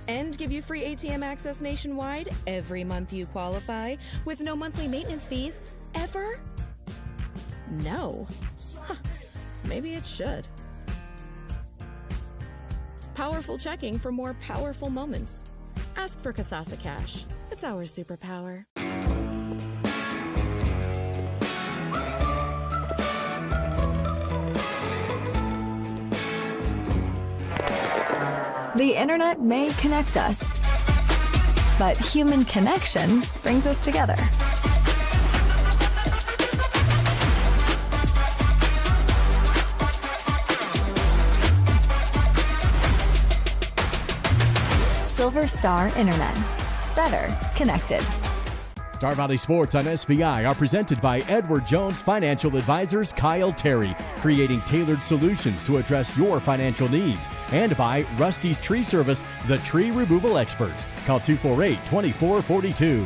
And give you free ATM access nationwide every month you qualify with no monthly maintenance fees ever? No. Huh. Maybe it should. Powerful checking for more powerful moments. Ask for Kasasa Cash. It's our superpower. The internet may connect us, but human connection brings us together. Silver Star Internet. Better connected. Star Valley Sports on SBI are presented by Edward Jones Financial Advisors Kyle Terry, creating tailored solutions to address your financial needs. And by Rusty's Tree Service, the tree removal experts. Call 248-2442.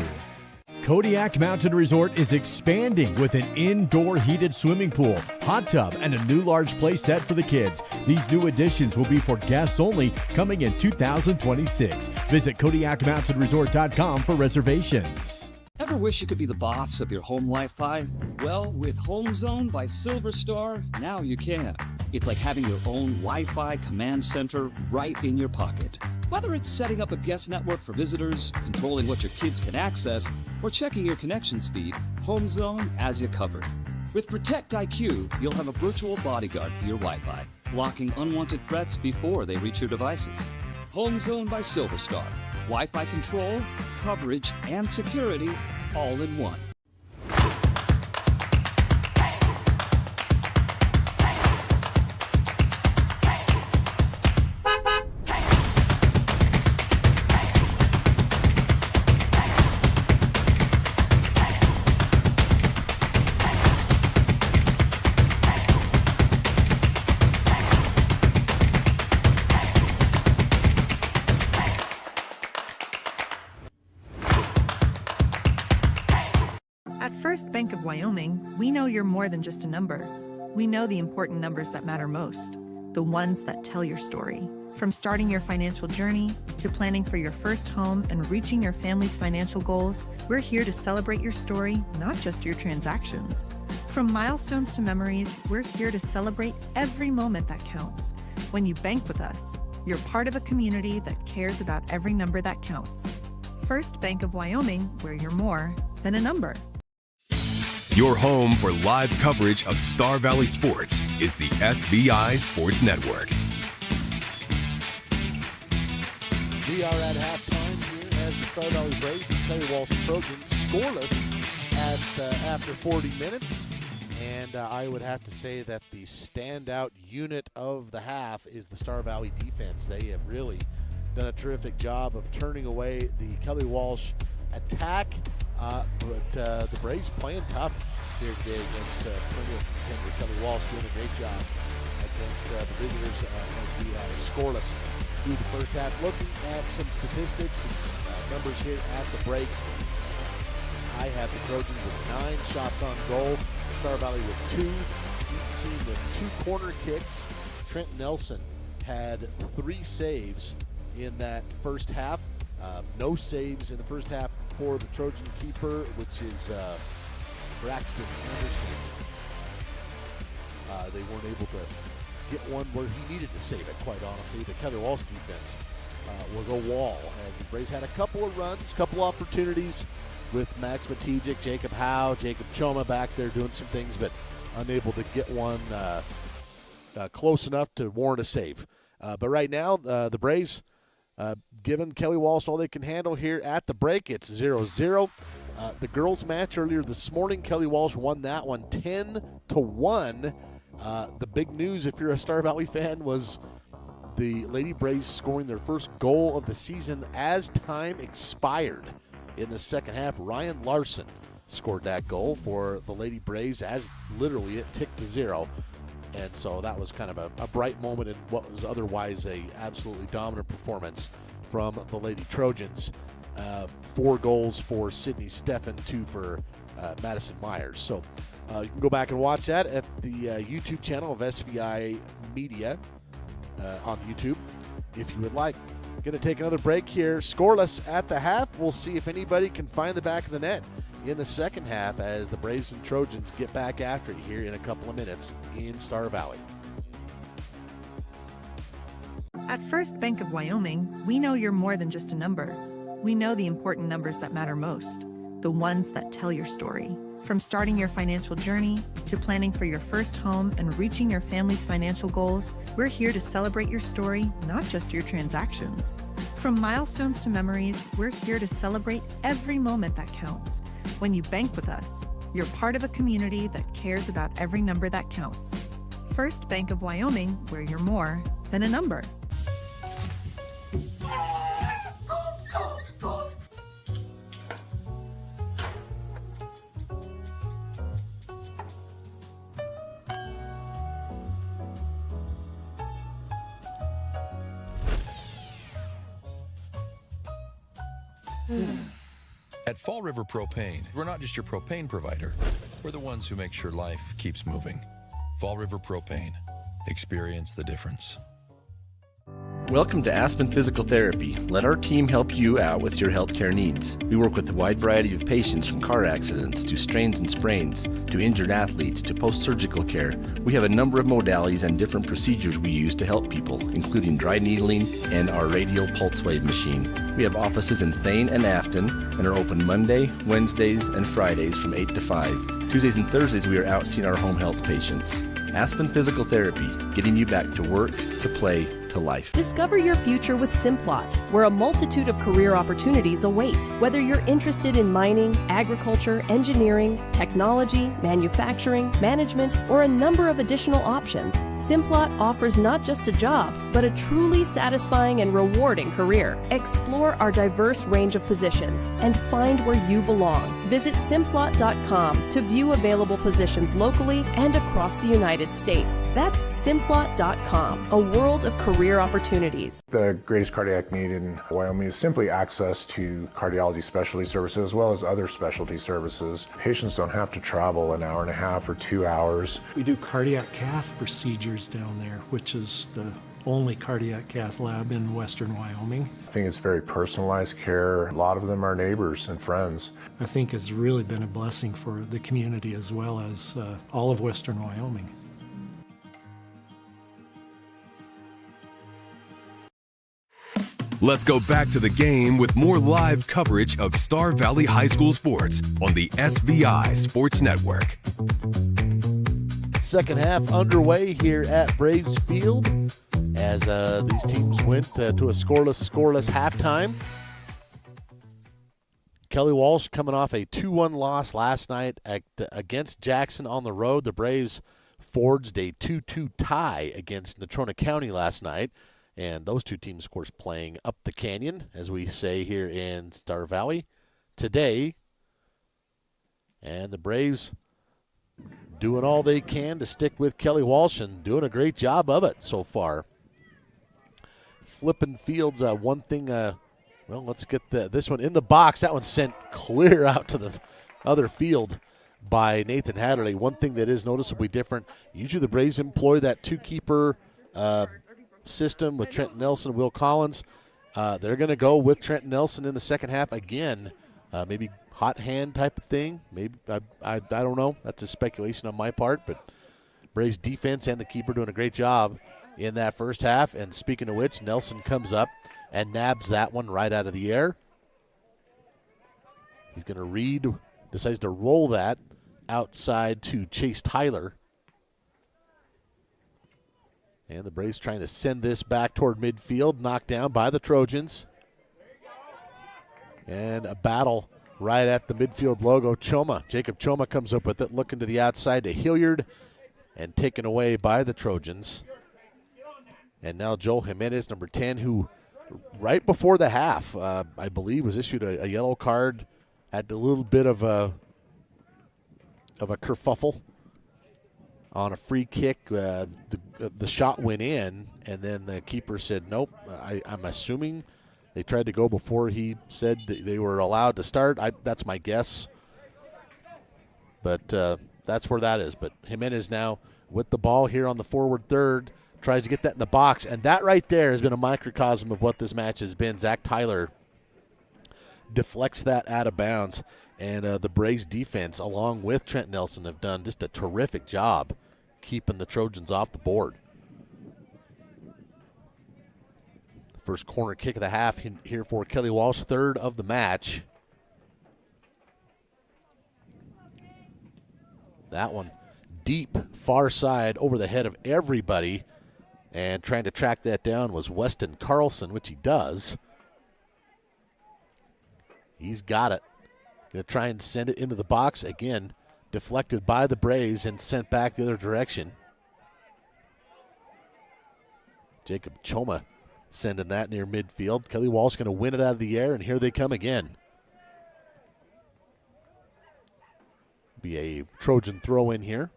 Kodiak Mountain Resort is expanding with an indoor heated swimming pool, hot tub, and a new large play set for the kids. These new additions will be for guests only, coming in 2026. Visit KodiakMountainResort.com for reservations. Ever wish you could be the boss of your home Wi-Fi? Well, with Home Zone by Silver Star, now you can. It's like having your own Wi-Fi command center right in your pocket. Whether it's setting up a guest network for visitors, controlling what your kids can access, or checking your connection speed, Home Zone has you covered. With Protect IQ, you'll have a virtual bodyguard for your Wi-Fi, blocking unwanted threats before they reach your devices. Home Zone by Silver Star. Wi-Fi control, coverage, and security all in one. of Wyoming, we know you're more than just a number. We know the important numbers that matter most, the ones that tell your story. From starting your financial journey to planning for your first home and reaching your family's financial goals, we're here to celebrate your story, not just your transactions. From milestones to memories, we're here to celebrate every moment that counts. When you bank with us, you're part of a community that cares about every number that counts. First Bank of Wyoming, where you're more than a number. Your home for live coverage of Star Valley sports is the SVI Sports Network. We are at halftime here as the Star Valley Braves and Kelly Walsh Trojans scoreless after 40 minutes. And I would have to say that the standout unit of the half is the Star Valley defense. They have really done a terrific job of turning away the Kelly Walsh attack, but the Braves playing tough here today against perennial contender Kelly Walsh, doing a great job against the visitors as we are scoreless through the first half. Looking at some statistics and numbers here at the break, I have the Trojans with 9 shots on goal, Star Valley with 2, each team with 2 corner kicks. Trent Nelson had 3 saves in that first half. No saves in the first half for the Trojan keeper, which is Braxton Anderson. They weren't able to get one where he needed to save it, quite honestly. The Kelly Walsh defense was a wall as the Braves had a couple of runs, couple opportunities with Max Matejik, Jacob Howe, Jacob Choma back there doing some things, but unable to get one close enough to warrant a save. But right now, the Braves giving Kelly Walsh all they can handle here at the break. It's 0-0. The girls' match earlier this morning, Kelly Walsh won that one 10-1. The big news, if you're a Star Valley fan, was the Lady Braves scoring their first goal of the season as time expired in the second half. Ryan Larson scored that goal for the Lady Braves as literally it ticked to 0. And so that was kind of a bright moment in what was otherwise a absolutely dominant performance from the Lady Trojans. 4 goals for Sydney Steffen, 2 for Madison Myers. So you can go back and watch that at the YouTube channel of SVI Media on YouTube if you would like. Going to take another break here. Scoreless at the half. We'll see if anybody can find the back of the net in the second half as the Braves and Trojans get back after it here in a couple of minutes in Star Valley. At First Bank of Wyoming, we know you're more than just a number. We know the important numbers that matter most, the ones that tell your story. From starting your financial journey to planning for your first home and reaching your family's financial goals, we're here to celebrate your story, not just your transactions. From milestones to memories, we're here to celebrate every moment that counts. When you bank with us, you're part of a community that cares about every number that counts. First Bank of Wyoming, where you're more than a number. At Fall River Propane, we're not just your propane provider. We're the ones who make sure life keeps moving. Fall River Propane. Experience the difference. Welcome to Aspen Physical Therapy. Let our team help you out with your healthcare needs. We work with a wide variety of patients, from car accidents to strains and sprains to injured athletes to post-surgical care. We have a number of modalities and different procedures we use to help people, including dry needling and our radial pulse wave machine. We have offices in Thane and Afton and are open Monday, Wednesdays, and Fridays from 8 to 5. Tuesdays and Thursdays we are out seeing our home health patients. Aspen Physical Therapy, getting you back to work, to play, to life. Discover your future with Simplot, where a multitude of career opportunities await. Whether you're interested in mining, agriculture, engineering, technology, manufacturing, management, or a number of additional options, Simplot offers not just a job, but a truly satisfying and rewarding career. Explore our diverse range of positions and find where you belong. Visit Simplot.com to view available positions locally and across the United States. That's Simplot.com, a world of career career opportunities. The greatest cardiac need in Wyoming is simply access to cardiology specialty services as well as other specialty services. Patients don't have to travel an hour and a half or 2 hours. We do cardiac cath procedures down there, which is the only cardiac cath lab in western Wyoming. I think it's very personalized care. A lot of them are neighbors and friends. I think it's really been a blessing for the community as well as all of western Wyoming. Let's go back to the game with more live coverage of Star Valley High School sports on the SVI Sports Network. Second half underway here at Braves Field as these teams went to a scoreless halftime. Kelly Walsh coming off a 2-1 loss last night against Jackson on the road. The Braves forged a 2-2 tie against Natrona County last night. And those two teams, of course, playing up the canyon, as we say here in Star Valley today. And the Braves doing all they can to stick with Kelly Walsh and doing a great job of it so far. Flipping fields, one thing, well, let's get this one in the box. That one sent clear out to the other field by Nathan Hatterley. One thing that is noticeably different, usually the Braves employ that two-keeper system with Trenton Nelson and Will Collins. They're going to go with Trenton Nelson in the second half again. Maybe hot hand type of thing. Maybe I don't know. That's a speculation on my part, but Braves defense and the keeper doing a great job in that first half. And speaking of which, Nelson comes up and nabs that one right out of the air. He's going to decides to roll that outside to Chase Tyler. And the Braves trying to send this back toward midfield, knocked down by the Trojans. And a battle right at the midfield logo. Jacob Choma comes up with it, looking to the outside to Hilliard, and taken away by the Trojans. And now Joel Jimenez, number 10, who right before the half, I believe, was issued a yellow card, had a little bit of a kerfuffle on a free kick. The shot went in, and then the keeper said, nope. I'm assuming they tried to go before he said they were allowed to start. That's my guess. But that's where that is. But Jimenez now with the ball here on the forward third, tries to get that in the box. And that right there has been a microcosm of what this match has been. Zach Tyler deflects that out of bounds. And the Braves defense, along with Trent Nelson, have done just a terrific job keeping the Trojans off the board. First corner kick of the half here for Kelly Walsh, third of the match. That one deep, far side, over the head of everybody. And trying to track that down was Weston Carlson, which he does. He's got it. Going to try and send it into the box again. Deflected by the Braves and sent back the other direction. Jacob Choma sending that near midfield. Kelly Walsh going to win it out of the air, and here they come again. Be a Trojan throw in here.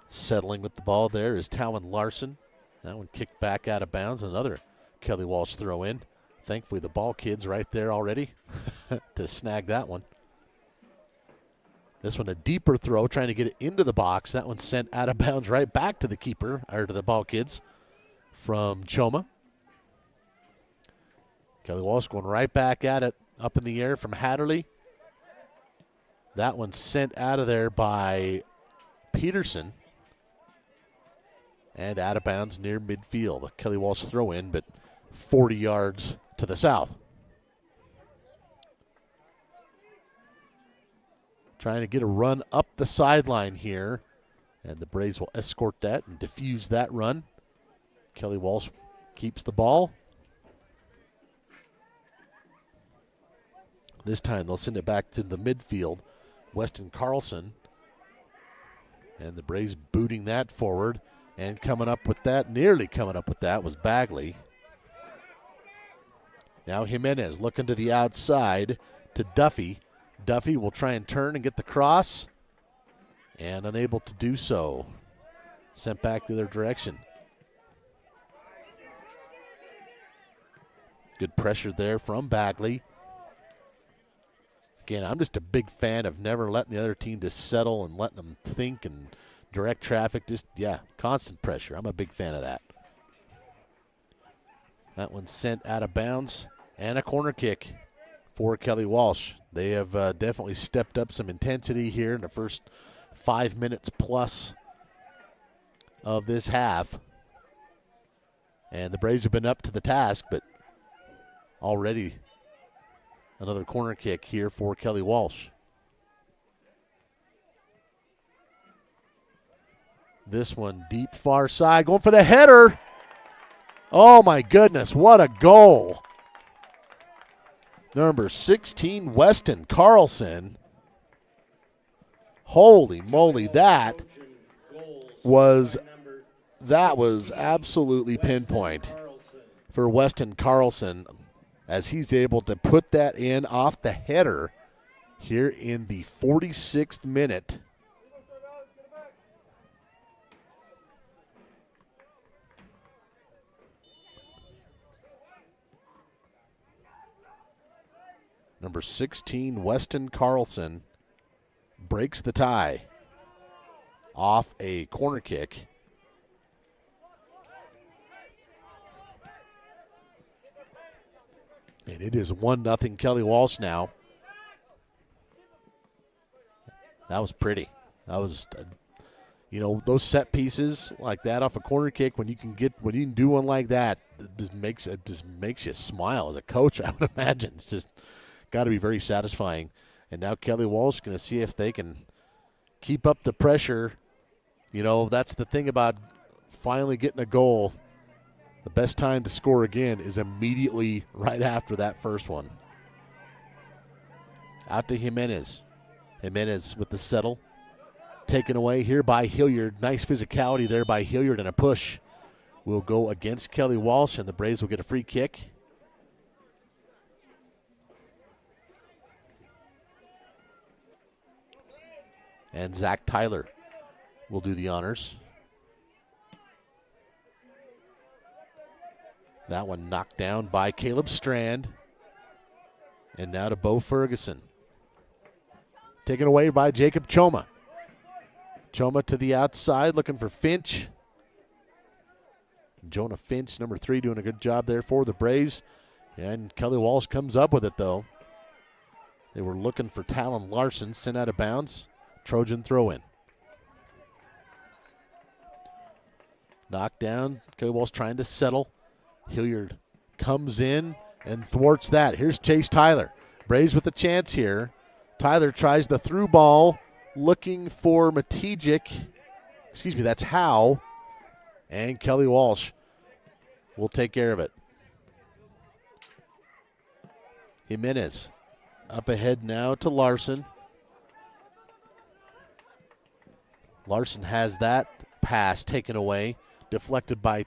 Settling with the ball there is Talon Larson. That one kicked back out of bounds. Another Kelly Walsh throw in. Thankfully, the ball kid's right there already to snag that one. This one a deeper throw, trying to get it into the box. That one sent out of bounds right back to the keeper, or to the ball kids from Choma. Kelly Walsh going right back at it, up in the air from Hatterley. That one sent out of there by Peterson. And out of bounds near midfield. A Kelly Walsh throw in, but 40 yards to the south. Trying to get a run up the sideline here. And the Braves will escort that and defuse that run. Kelly Walsh keeps the ball. This time they'll send it back to the midfield. Weston Carlson. And the Braves booting that forward. And coming up with that, nearly coming up with that, was Bagley. Now Jimenez looking to the outside to Duffy. Duffy will try and turn and get the cross, and unable to do so. Sent back the other direction. Good pressure there from Bagley. Again, I'm just a big fan of never letting the other team just settle and letting them think and direct traffic. Just, constant pressure. I'm a big fan of that. That one's sent out of bounds, and a corner kick for Kelly Walsh. They have definitely stepped up some intensity here in the first 5 minutes plus of this half. And the Braves have been up to the task, but already another corner kick here for Kelly Walsh. This one deep far side, going for the header. Oh my goodness, what a goal. Number 16, Weston Carlson. Holy moly, that was absolutely pinpoint for Weston Carlson, as he's able to put that in off the header here in the 46th minute. Number 16, Weston Carlson, breaks the tie off a corner kick. And it is 1-0 Kelly Walsh now. That was pretty. That was, those set pieces like that off a corner kick, when you can do one like that, it just makes you smile as a coach, I would imagine. It's just got to be very satisfying. And now Kelly Walsh is going to see if they can keep up the pressure. That's the thing about finally getting a goal. The best time to score again is immediately right after that first one. Out to Jimenez. Jimenez with the settle. Taken away here by Hilliard. Nice physicality there by Hilliard, and a push will go against Kelly Walsh, and the Braves will get a free kick. And Zach Tyler will do the honors. That one knocked down by Caleb Strand. And now to Bo Ferguson. Taken away by Jacob Choma. Choma to the outside, looking for Finch. Jonah Finch, number 3, doing a good job there for the Braves. And Kelly Walsh comes up with it, though. They were looking for Talon Larson, sent out of bounds. Trojan throw in. Knocked down. Kelly Walsh trying to settle. Hilliard comes in and thwarts that. Here's Chase Tyler. Braves with a chance here. Tyler tries the through ball, looking for Matijic. That's Howe. And Kelly Walsh will take care of it. Jimenez up ahead now to Larson. Larson has that pass taken away, deflected by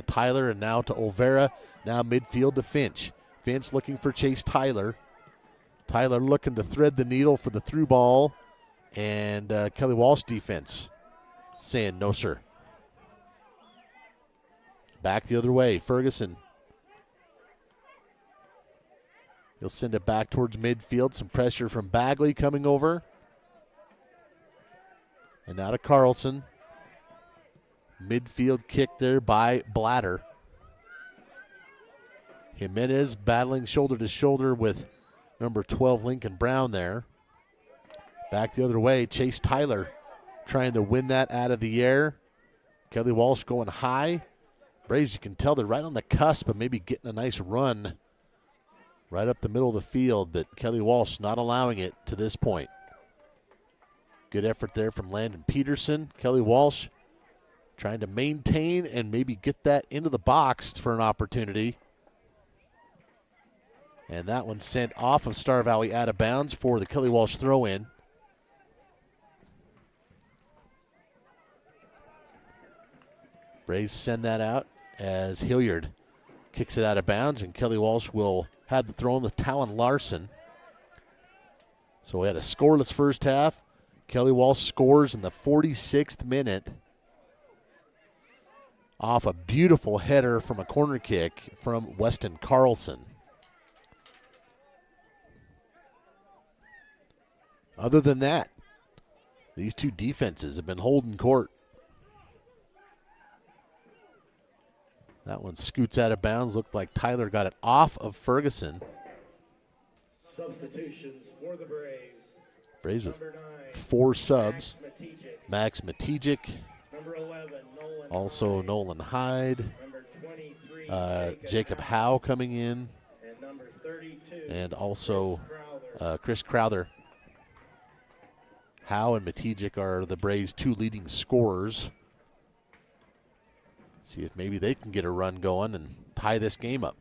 Tyler, and now to Olvera. Now midfield to Finch. Finch looking for Chase Tyler. Tyler looking to thread the needle for the through ball, and Kelly Walsh defense saying no, sir. Back the other way, Ferguson. He'll send it back towards midfield. Some pressure from Bagley coming over. And now to Carlson. Midfield kick there by Blatter. Jimenez battling shoulder to shoulder with number 12 Lincoln Brown there. Back the other way, Chase Tyler trying to win that out of the air. Kelly Walsh going high. Braves, you can tell they're right on the cusp of maybe getting a nice run right up the middle of the field, but Kelly Walsh not allowing it to this point. Good effort there from Landon Peterson. Kelly Walsh trying to maintain and maybe get that into the box for an opportunity. And that one sent off of Star Valley out of bounds for the Kelly Walsh throw-in. Braves send that out as Hilliard kicks it out of bounds, and Kelly Walsh will have the throw-in with Talon Larson. So we had a scoreless first half. Kelly Walsh scores in the 46th minute off a beautiful header from a corner kick from Weston Carlson. Other than that, these two defenses have been holding court. That one scoots out of bounds. Looked like Tyler got it off of Ferguson. Substitutions for the Braves. Braves with 4 subs. Max Matijic. Number 11, Nolan also Nolan Hyde. Number 23, Jacob Howe coming in. And number 32, and also Chris Crowther. Howe and Matijic are the Braves' 2 leading scorers. See if maybe they can get a run going and tie this game up.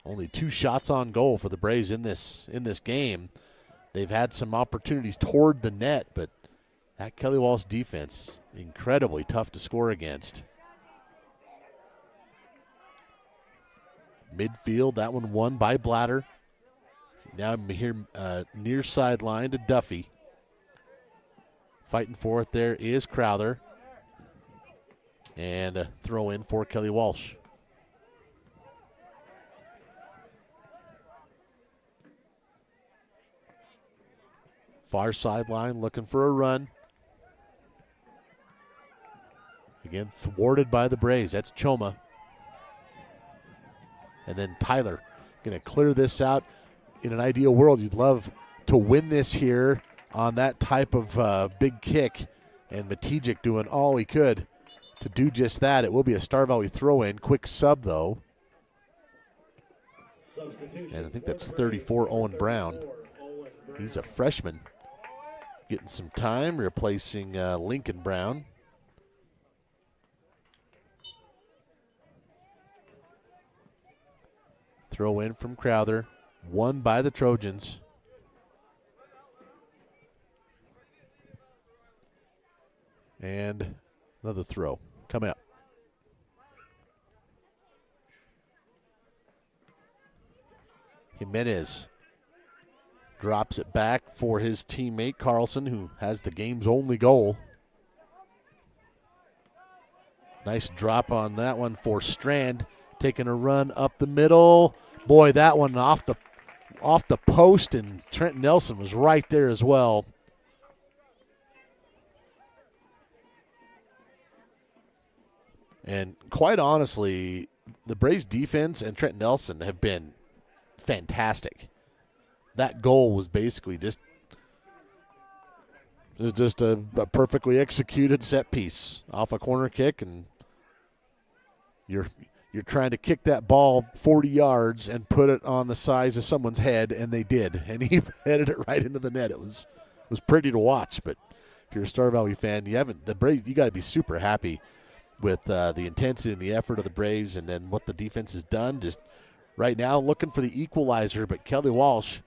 Only 2 shots on goal for the Braves in this game. They've had some opportunities toward the net, but that Kelly Walsh defense, incredibly tough to score against. Midfield, that one won by Blatter. Now I'm here near sideline to Duffy. Fighting for it there is Crowther. And a throw in for Kelly Walsh. Far sideline looking for a run. Again, thwarted by the Braves. That's Choma. And then Tyler going to clear this out. In an ideal world, you'd love to win this here on that type of big kick. And Matijic doing all he could to do just that. It will be a Star Valley throw-in. Quick sub, though. And I think that's 34, Owen Brown. He's a freshman. Getting some time, replacing Lincoln Brown. Throw in from Crowther. Won by the Trojans. And another throw coming up. Jimenez drops it back for his teammate Carlson, who has the game's only goal. Nice drop on that one for Strand, taking a run up the middle. Boy, that one off the post, and Trent Nelson was right there as well. And quite honestly, the Braves defense and Trent Nelson have been fantastic. That goal was basically just a perfectly executed set piece off a corner kick, and you're trying to kick that ball 40 yards and put it on the size of someone's head, and they did. And he headed it right into the net. It was pretty to watch, but if you're a Star Valley fan, you got to be super happy with the intensity and the effort of the Braves, and then what the defense has done. Just right now looking for the equalizer, but Kelly Walsh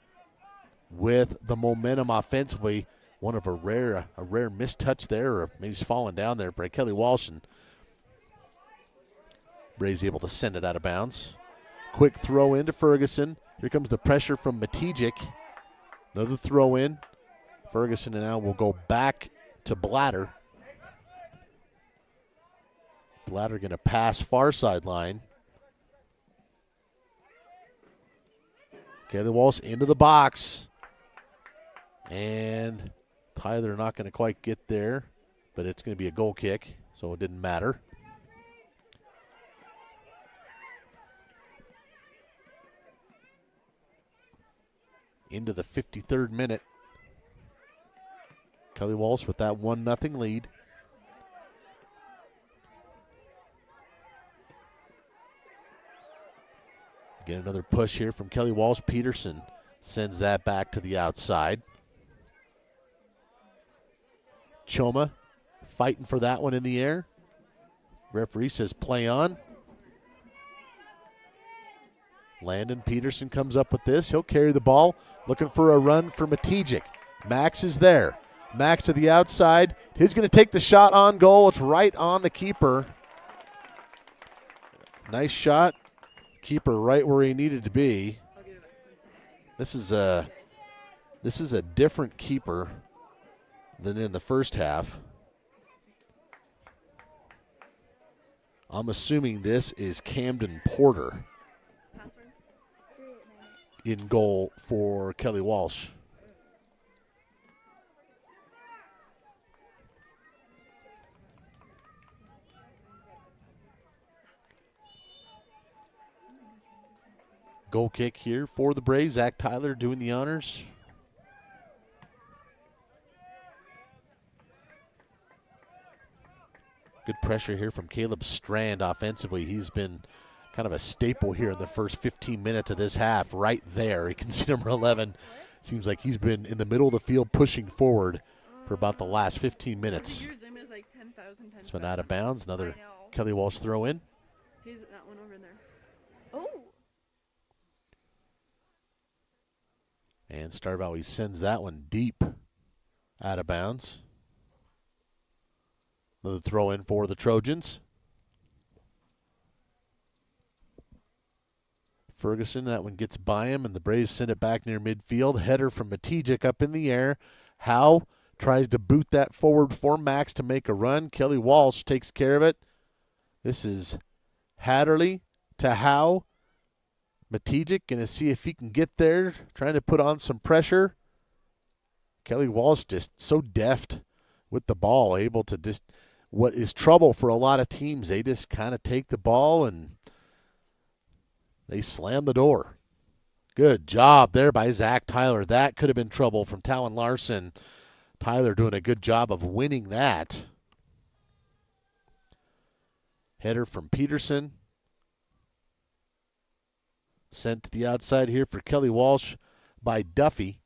with the momentum offensively. One of a rare mistouch there, or maybe he's falling down there by Kelly Walsh, and Braves able to send it out of bounds. Quick throw into Ferguson. Here comes the pressure from Matijic. Another throw in. Ferguson now will go back to Blatter. Blatter going to pass far sideline. Kelly Walsh into the box. And Tyler not going to quite get there, but it's going to be a goal kick, so it didn't matter. Into the 53rd minute. Kelly Walsh with that 1-0 lead. Get another push here from Kelly Walsh. Peterson sends that back to the outside. Choma fighting for that one in the air. Referee says play on. Landon Peterson comes up with this. He'll carry the ball, looking for a run for Matijic. Max is there. Max to the outside. He's going to take the shot on goal. It's right on the keeper. Nice shot. Keeper right where he needed to be. This is a different keeper than in the first half. I'm assuming this is Camden Porter in goal for Kelly Walsh. Goal kick here for the Braves. Zach Tyler doing the honors. Good pressure here from Caleb Strand offensively. He's been kind of a staple here in the first 15 minutes of this half. Right there, you can see number 11. Seems like he's been in the middle of the field pushing forward for about the last 15 minutes. It's been out of bounds. Another Kelly Walsh throw in. He's that one over there. Oh. And Star Valley sends that one deep out of bounds. Another throw in for the Trojans. Ferguson, that one gets by him, and the Braves send it back near midfield. Header from Matijic up in the air. Howe tries to boot that forward for Max to make a run. Kelly Walsh takes care of it. This is Hatterley to Howe. Matijic going to see if he can get there, trying to put on some pressure. Kelly Walsh just so deft with the ball, able to just, what is trouble for a lot of teams, they just kind of take the ball and they slam the door. Good job there by Zach Tyler. That could have been trouble from Talon Larson. Tyler doing a good job of winning that. Header from Peterson. Sent to the outside here for Kelly Walsh by Duffy.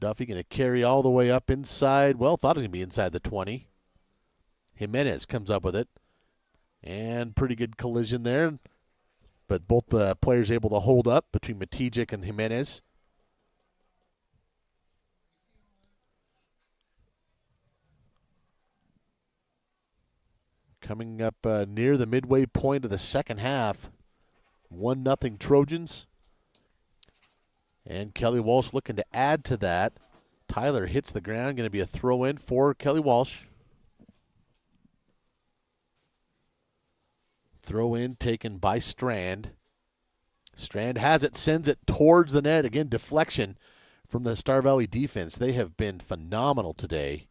Duffy going to carry all the way up inside. Well, thought it was going to be inside the 20. Jimenez comes up with it. And pretty good collision there. But both the players able to hold up between Matijic and Jimenez. Coming up near the midway point of the second half. 1-0 Trojans. And Kelly Walsh looking to add to that. Tyler hits the ground. Going to be a throw in for Kelly Walsh. Throw in taken by Strand. Strand has it, sends it towards the net. Again, deflection from the Star Valley defense. They have been phenomenal today.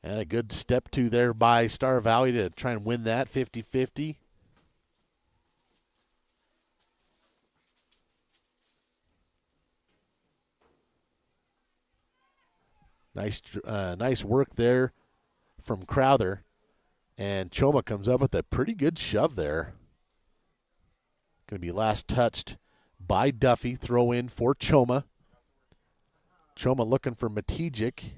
And a good step to there by Star Valley to try and win that 50-50. Nice work there from Crowther. And Choma comes up with a pretty good shove there. Going to be last touched by Duffy. Throw in for Choma. Choma looking for Matijic.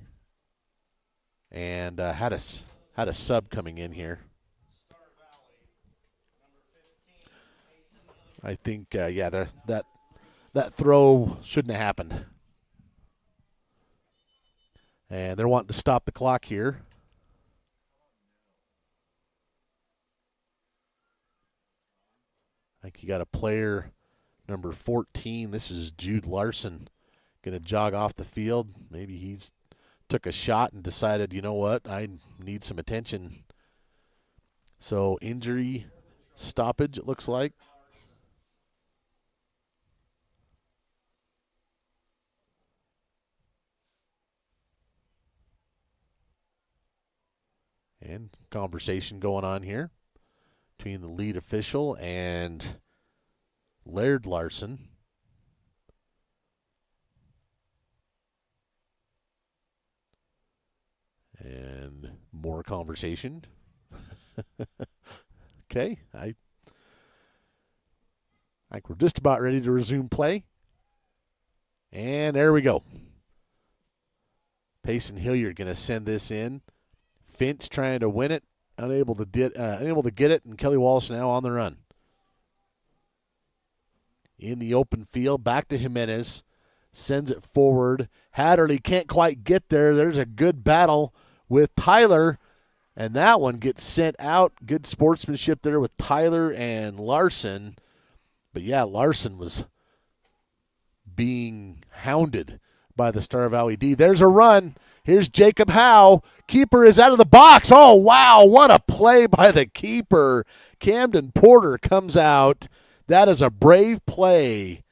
And had a sub coming in here. I think, that throw shouldn't have happened. And they're wanting to stop the clock here. I think you got a player, number 14. This is Jude Larson, going to jog off the field. Maybe he's took a shot and decided, you know what, I need some attention. So injury stoppage, it looks like. And conversation going on here between the lead official and Laird Larson. And more conversation. Okay, I think we're just about ready to resume play. And there we go. Payson Hilliard going to send this in. Finch trying to win it, unable to get it, and Kelly Walsh now on the run. In the open field, back to Jimenez. Sends it forward. Hatterley can't quite get there. There's a good battle with Tyler. And that one gets sent out. Good sportsmanship there with Tyler and Larson. But, yeah, Larson was being hounded by the Star Valley D. There's a run. Here's Jacob Howe. Keeper is out of the box. Oh, wow, what a play by the keeper. Camden Porter comes out. That is a brave play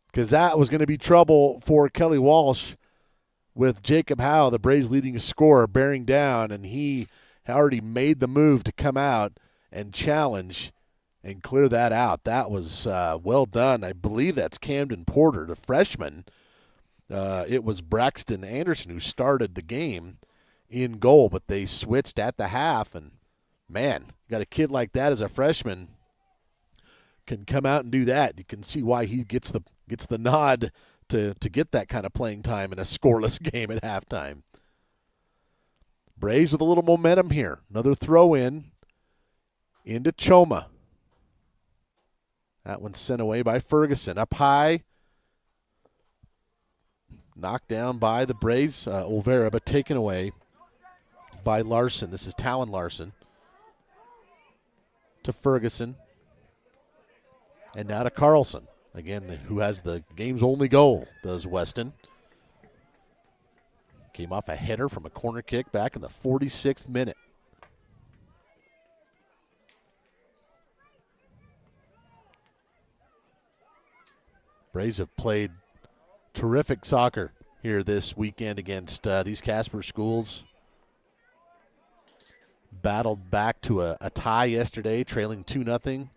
because that was going to be trouble for Kelly Walsh with Jacob Howe, the Braves' leading scorer, bearing down, and he already made the move to come out and challenge and clear that out. That was well done. I believe that's Camden Porter, the freshman. It was Braxton Anderson who started the game in goal, but they switched at the half. And, man, got a kid like that as a freshman can come out and do that. You can see why he gets the nod to get that kind of playing time in a scoreless game at halftime. Braves with a little momentum here. Another throw into Choma. That one's sent away by Ferguson. Up high. Knocked down by the Braves, Olvera, but taken away by Larson. This is Talon Larson. To Ferguson. And now to Carlson. Again, who has the game's only goal, does Weston. Came off a header from a corner kick back in the 46th minute. Braves have played terrific soccer here this weekend against these Casper schools. Battled back to a tie yesterday, trailing 2-0.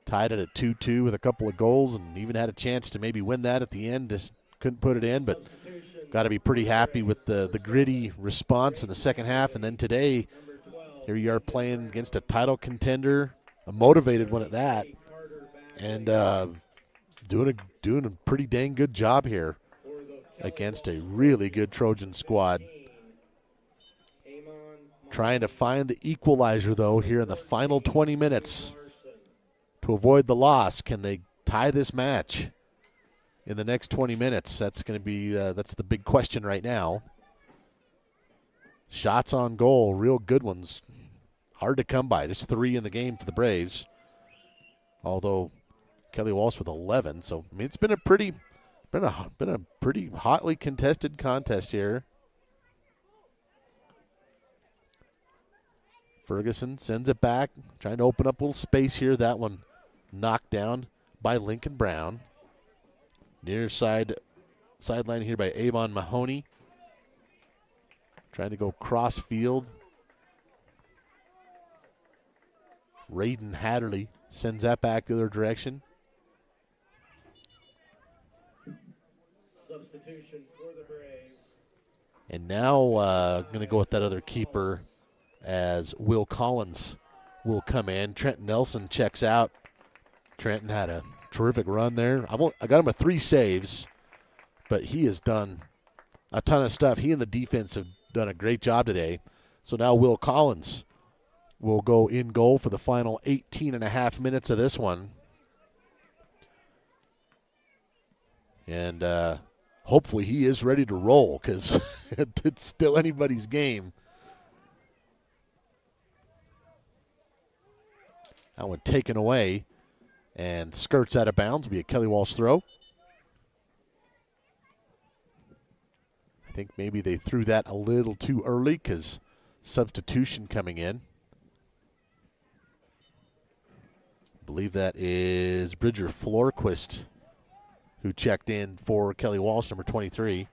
Tied it at 2-2 with a couple of goals and even had a chance to maybe win that at the end. Just couldn't put it in, but got to be pretty happy with the gritty response in the second half. And then today, here you are playing against a title contender, a motivated one at that, and doing a pretty dang good job here against a really good Trojan squad. Trying to find the equalizer, though, here in the final 20 minutes to avoid the loss. Can they tie this match in the next 20 minutes? That's going to be that's the big question right now. Shots on goal, real good ones. Hard to come by. Just 3 in the game for the Braves. Although Kelly Walsh with 11. So, I mean, it's been a pretty hotly contested contest here. Ferguson sends it back, trying to open up a little space here. That one knocked down by Lincoln Brown. Near sideline here by Avon Mahoney. Trying to go cross field. Raiden Hatterley sends that back the other direction. Substitution for the Braves. And now going to go with that other keeper as Will Collins will come in. Trenton Nelson checks out. Trenton had a terrific run there. I got him 3 saves, but he has done a ton of stuff. He and the defense have done a great job today. So now Will Collins will go in goal for the final 18 and a half minutes of this one. And hopefully he is ready to roll because it's still anybody's game. That one taken away and skirts out of bounds. Will be a Kelly Walsh throw. I think maybe they threw that a little too early because substitution coming in. I believe that is Bridger Florquist who checked in for Kelly Walsh, number 23.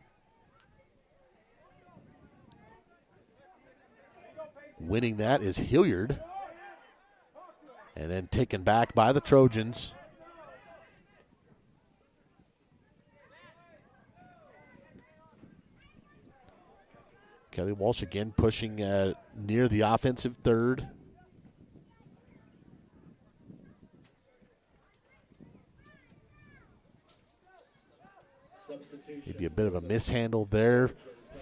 Winning that is Hilliard. And then taken back by the Trojans. Kelly Walsh again pushing near the offensive third. Maybe a bit of a mishandle there.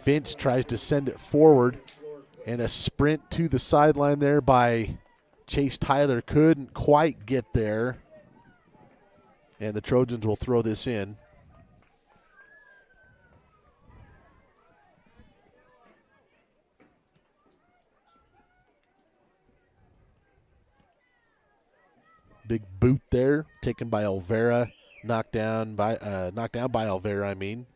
Finch tries to send it forward. And a sprint to the sideline there by Chase Tyler. Couldn't quite get there. And the Trojans will throw this in. Big boot there, taken by Olvera, knocked down by Olvera, I mean.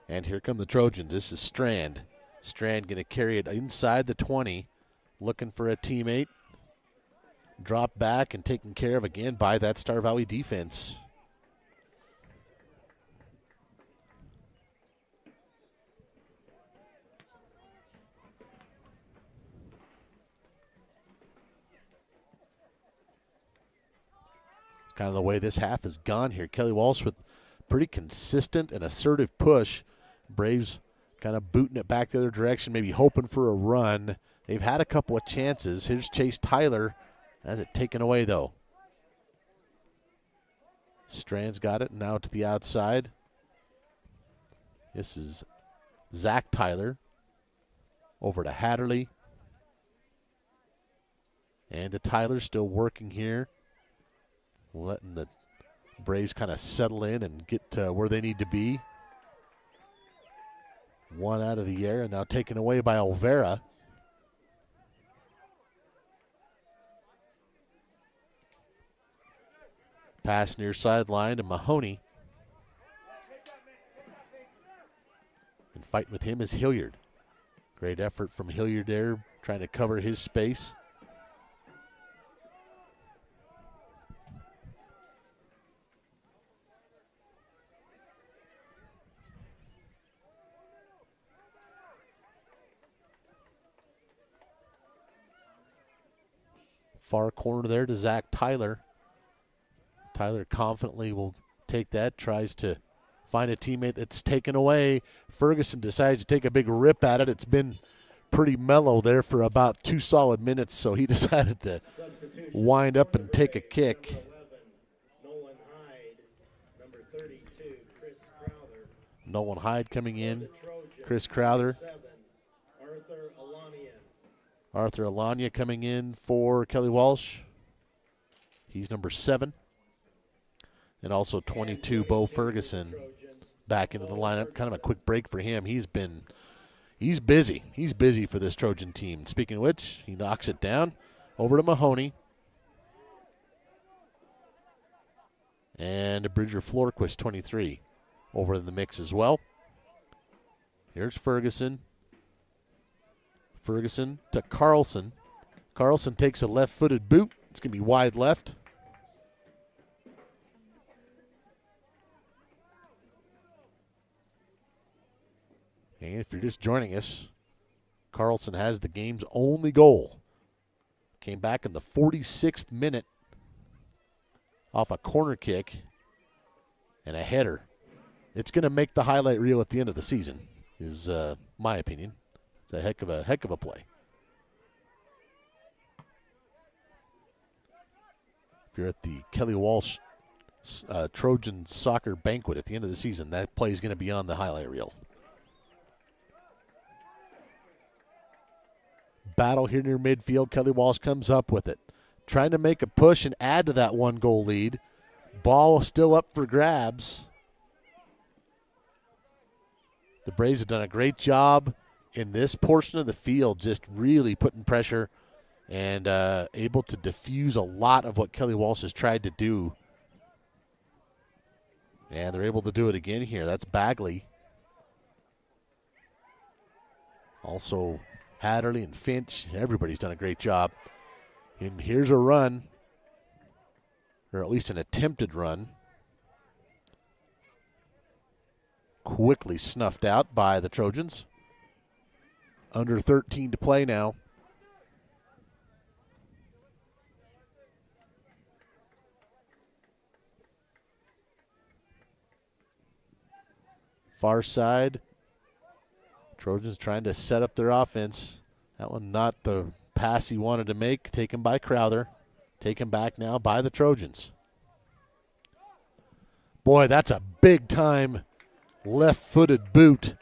And here come the Trojans. This is Strand. Strand going to carry it inside the 20, looking for a teammate. Drop back and taken care of again by that Star Valley defense. It's kind of the way this half has gone here. Kelly Walsh with pretty consistent and assertive push. Braves kind of booting it back the other direction, maybe hoping for a run. They've had a couple of chances. Here's Chase Tyler. Has it taken away, though. Strand's got it now to the outside. This is Zach Tyler. Over to Hatterley. And to Tyler, still working here. Letting the Braves kind of settle in and get to where they need to be. One out of the air and now taken away by Olvera. Pass near sideline to Mahoney. And fighting with him is Hilliard. Great effort from Hilliard there, trying to cover his space. Far corner there to Zach Tyler. Tyler confidently will take that, tries to find a teammate that's taken away. Ferguson decides to take a big rip at it. It's been pretty mellow there for about 2 solid minutes, so he decided to wind up and take a kick. Nolan Hyde coming in. Chris Crowther. Arthur Alanya coming in for Kelly Walsh. He's number 7. And also 22, Bo Ferguson, back into the lineup. Kind of a quick break for him. He's busy. He's busy for this Trojan team. Speaking of which, he knocks it down over to Mahoney. And Bridger Florquist, 23, over in the mix as well. Here's Ferguson. Ferguson to Carlson. Carlson takes a left-footed boot. It's going to be wide left. And if you're just joining us, Carlson has the game's only goal. Came back in the 46th minute off a corner kick and a header. It's going to make the highlight reel at the end of the season, is my opinion. It's a heck of a play. If you're at the Kelly Walsh Trojan soccer banquet at the end of the season, that play is going to be on the highlight reel. Battle here near midfield. Kelly Walsh comes up with it. Trying to make a push and add to that 1-goal lead. Ball still up for grabs. The Braves have done a great job in this portion of the field, just really putting pressure and able to diffuse a lot of what Kelly Walsh has tried to do. And they're able to do it again here. That's Bagley. Also Hatterley and Finch. Everybody's done a great job. And here's a run, or at least an attempted run. Quickly snuffed out by the Trojans. Under 13 to play now. Far side. Trojans trying to set up their offense. That one not the pass he wanted to make. Taken by Crowther. Taken back now by the Trojans. Boy, that's a big-time left-footed boot.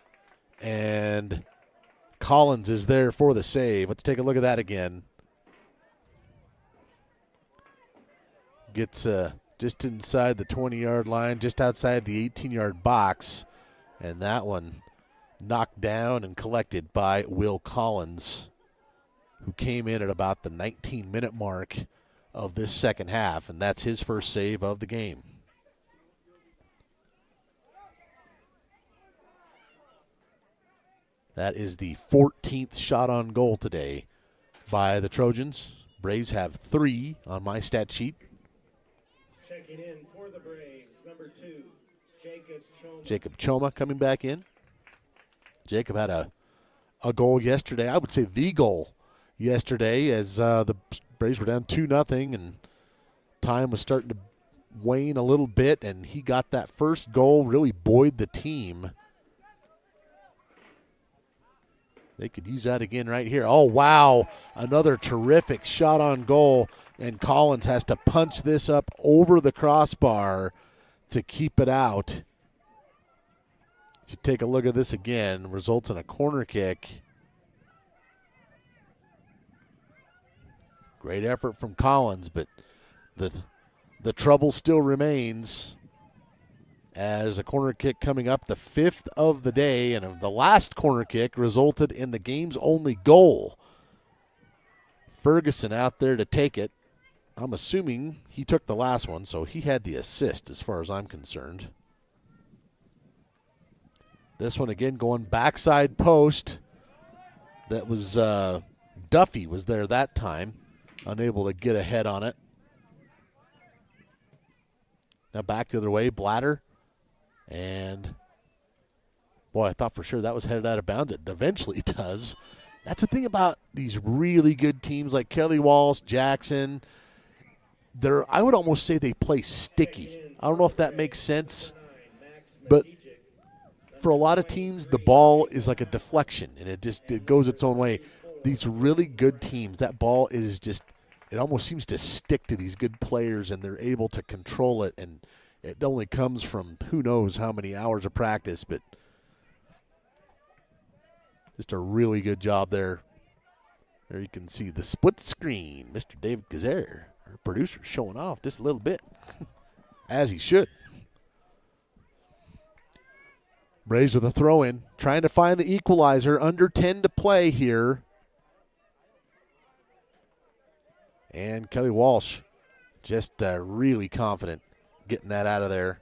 And Collins is there for the save. Let's take a look at that again. Gets just inside the 20-yard line, just outside the 18-yard box. And that one knocked down and collected by Will Collins. who came in at about the 19-minute mark of this second half, and that's his first save of the game. That is the 14th shot on goal today by the Trojans. Braves have 3 on my stat sheet. Checking in for the Braves, number 2, Jacob Choma. Jacob Choma coming back in. Jacob had a goal yesterday. I would say the goal yesterday as the Braves were down 2-0 and time was starting to wane a little bit, and he got that first goal, really buoyed the team. They could use that again right here. Oh, wow. Another terrific shot on goal, and Collins has to punch this up over the crossbar to keep it out. You take a look at this again. Results in a corner kick. Great effort from Collins, but the trouble still remains as a corner kick coming up, the 5th of the day, and the last corner kick resulted in the game's only goal. Ferguson out there to take it. I'm assuming he took the last one, so he had the assist as far as I'm concerned. This one again going backside post. That was Duffy was there that time, unable to get ahead on it. Now back the other way, Blatter. And, boy, I thought for sure that was headed out of bounds. It eventually does. That's the thing about these really good teams like Kelly Walsh, Jackson. I would almost say they play sticky. I don't know if that makes sense. But for a lot of teams, the ball is like a deflection, and it goes its own way. These really good teams, that ball is just, it almost seems to stick to these good players, and they're able to control it, and it only comes from who knows how many hours of practice, but just a really good job there. There you can see the split screen. Mr. David Gazer, our producer, showing off just a little bit, as he should. Braves with a throw-in, trying to find the equalizer. Under 10 to play here. And Kelly Walsh just really confident getting that out of there.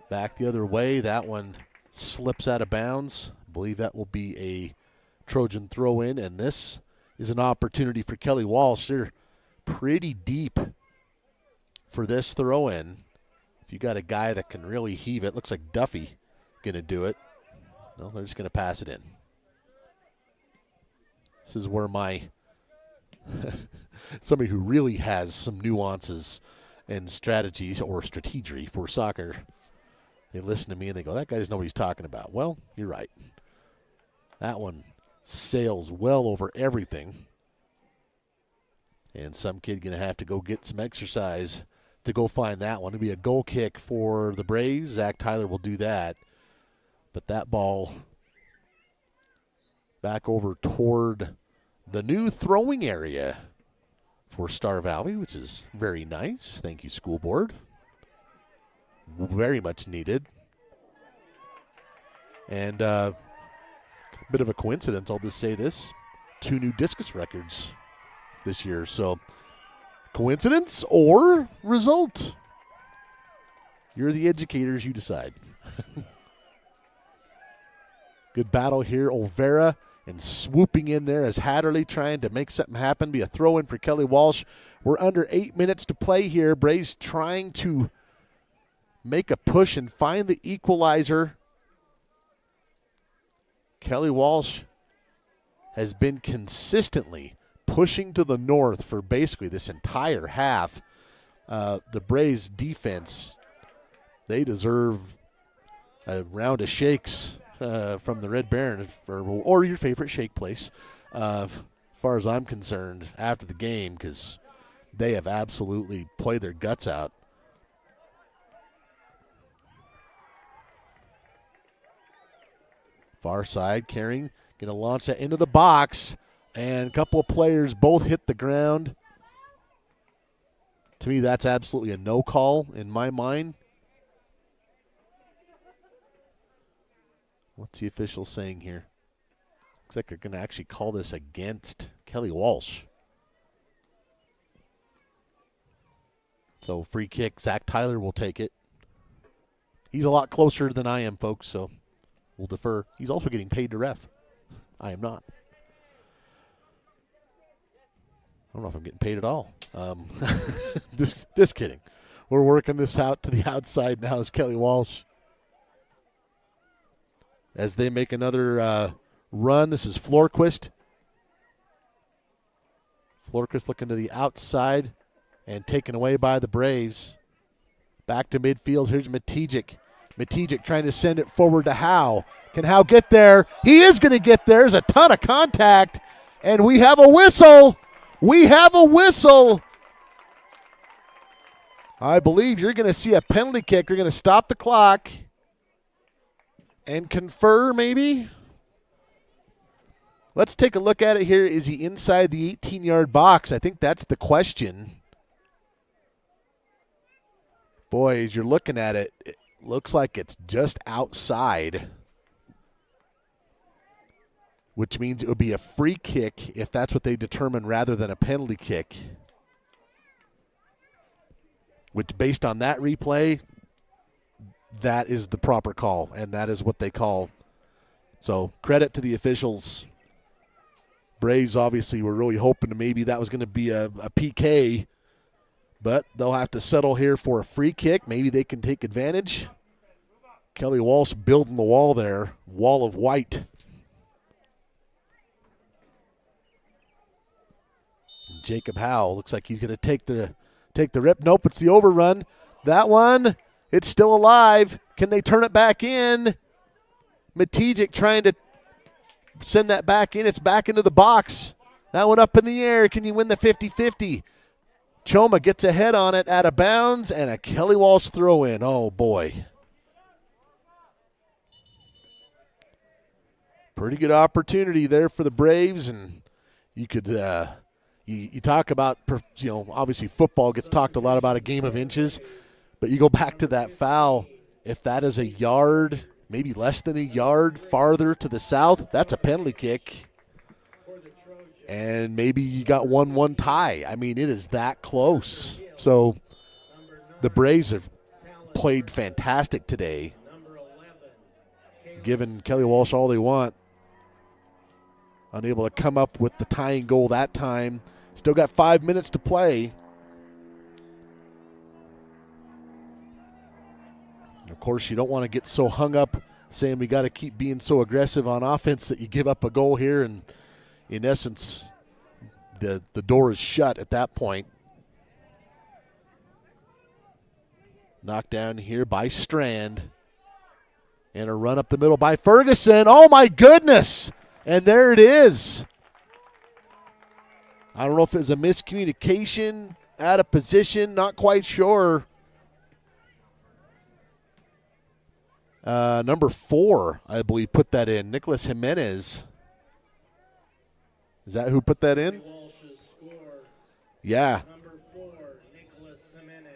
Back the other way. That one slips out of bounds. I believe that will be a Trojan throw-in, and this is an opportunity for Kelly Walsh. They're pretty deep for this throw-in. If you got a guy that can really heave it, looks like Duffy going to do it. No, they're just going to pass it in. This is where my somebody who really has some nuances and strategies or strategy for soccer, they listen to me and they go, that guy doesn't know what he's talking about. Well, you're right. That one sails well over everything. And some kid going to have to go get some exercise to go find that one. It'll be a goal kick for the Braves. Zach Tyler will do that. But that ball back over toward the new throwing area for Star Valley, which is very nice. Thank you, school board. Very much needed. And a bit of a coincidence, I'll just say this. 2 new discus records this year. So coincidence or result? You're the educators, you decide. Good battle here. Olvera and swooping in there as Hatterley trying to make something happen. Be a throw-in for Kelly Walsh. We're under 8 minutes to play here. Braves trying to make a push and find the equalizer. Kelly Walsh has been consistently pushing to the north for basically this entire half. The Braves defense, they deserve a round of shakes from the Red Baron or your favorite shake place, as far as I'm concerned, after the game, because they have absolutely played their guts out. Far side, Carring going to launch that into the box, and a couple of players both hit the ground. To me, that's absolutely a no call in my mind. What's the official saying here? Looks like they're going to actually call this against Kelly Walsh. So free kick, Zach Tyler will take it. He's a lot closer than I am, folks, so we'll defer. He's also getting paid to ref. I am not. I don't know if I'm getting paid at all. Just kidding. We're working this out to the outside now as Kelly Walsh. As they make another run, this is Florquist. Florquist looking to the outside and taken away by the Braves. Back to midfield. Here's Matijic. Matijic trying to send it forward to Howe. Can Howe get there? He is going to get there. There's a ton of contact, and we have a whistle. We have a whistle. I believe you're going to see a penalty kick. You're going to stop the clock and confer, maybe. Let's take a look at it here. Is he inside the 18-yard box? I think that's the question. Boy, as you're looking at it, it looks like it's just outside, which means it would be a free kick if that's what they determine rather than a penalty kick. Which, based on that replay, that is the proper call, and that is what they call. So credit to the officials. Braves obviously were really hoping to maybe that was going to be a PK, but they'll have to settle here for a free kick. Maybe they can take advantage. Kelly Walsh building the wall there, wall of white. Jacob Howe looks like he's going to take the rip. Nope, it's the overrun. That one, it's still alive. Can they turn it back in? Matijic trying to send that back in. It's back into the box. That one up in the air. Can you win the 50-50? Choma gets ahead on it out of bounds, and a Kelly Walsh throw in. Oh, boy. Pretty good opportunity there for the Braves, and you could you talk about, obviously football gets talked a lot about a game of inches, but you go back to that foul. If that is a yard, maybe less than a yard farther to the south, that's a penalty kick. And maybe you got 1-1 tie. I mean, it is that close. So the Braves have played fantastic today, giving Kelly Walsh all they want. Unable to come up with the tying goal that time. Still got 5 minutes to play. And of course, you don't want to get so hung up saying we got to keep being so aggressive on offense that you give up a goal here, and in essence, the door is shut at that point. Knocked down here by Strand. And a run up the middle by Ferguson. Oh, my goodness. And there it is. I don't know if it was a miscommunication, out of position, not quite sure. Number 4, I believe, put that in. Nicholas Jimenez. Is that who put that in? Yeah.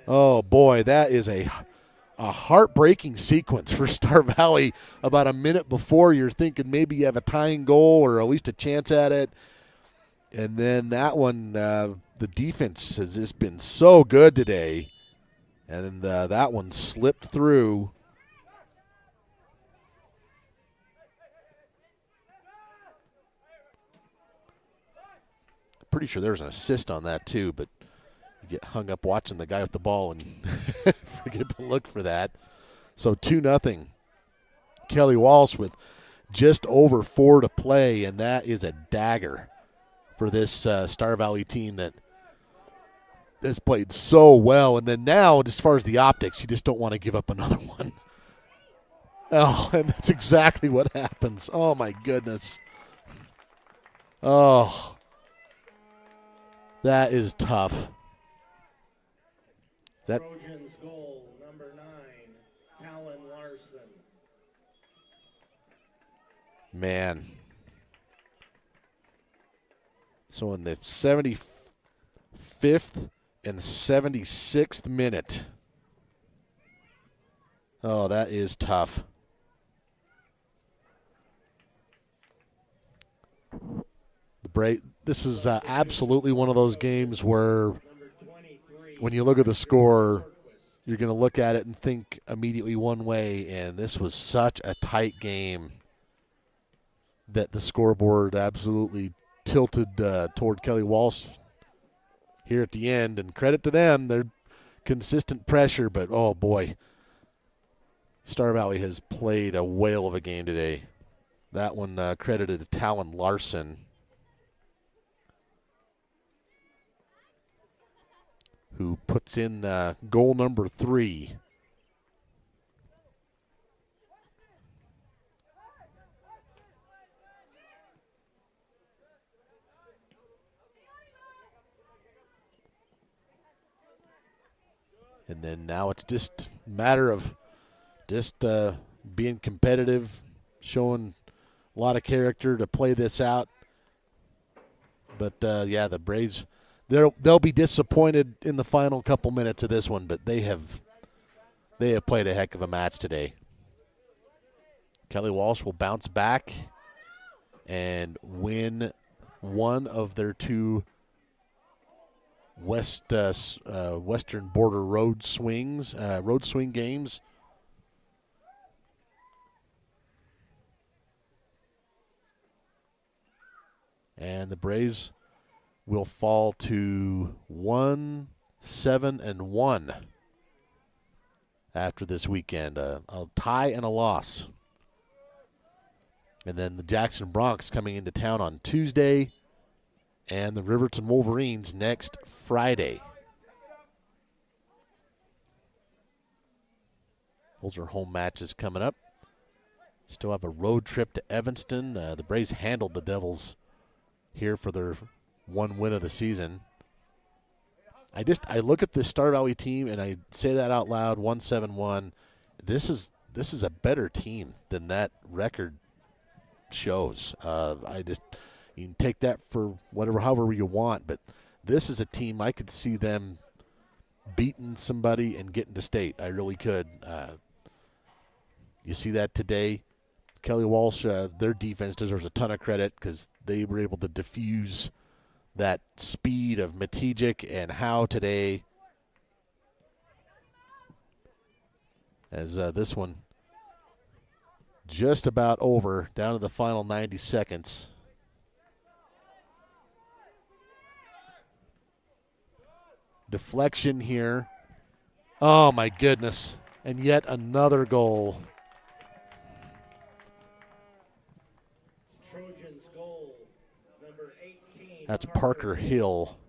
Oh, boy, that is a heartbreaking sequence for Star Valley. About a minute before, you're thinking maybe you have a tying goal or at least a chance at it. And then that one, the defense has just been so good today. And that one slipped through. Pretty sure there's an assist on that too, but you get hung up watching the guy with the ball and forget to look for that. So 2-0. Kelly Walsh with just over 4 to play, and that is a dagger for this Star Valley team that has played so well. And then now, as far as the optics, you just don't want to give up another one. Oh, and that's exactly what happens. Oh, my goodness. Oh, that is tough. Trojans goal, number 9, Alan Larson. Man. So in the 75th and 76th minute. Oh, that is tough. this is absolutely one of those games where when you look at the score, you're going to look at it and think immediately one way, and this was such a tight game that the scoreboard absolutely tilted toward Kelly Walsh here at the end. And credit to them, they're consistent pressure, but oh boy, Star Valley has played a whale of a game today. That one credited to Talon Larson, who puts in goal number 3. And then now it's just a matter of just being competitive, showing a lot of character to play this out. But, yeah, the Braves, they'll be disappointed in the final couple minutes of this one, but they have played a heck of a match today. Kelly Walsh will bounce back and win one of their 2 Western Border road swing games. And the Braves will fall to 1-7-1 after this weekend. A tie and a loss. And then the Jackson Bronx coming into town on Tuesday, and the Riverton Wolverines next Friday. Those are home matches coming up. Still have a road trip to Evanston. The Braves handled the Devils here for their 1 win of the season. I look at this Star Valley team and I say that out loud, 1-7-1. This is a better team than that record shows. You can take that for however you want, but this is a team I could see them beating somebody and getting to state. I really could. You see that today. Kelly Walsh, their defense deserves a ton of credit because they were able to diffuse that speed of Matejik and Howe today. As this one just about over, down to the final 90 seconds. Deflection here. Oh, my goodness. And yet another goal. Trojans goal, number 18. That's Parker Hill.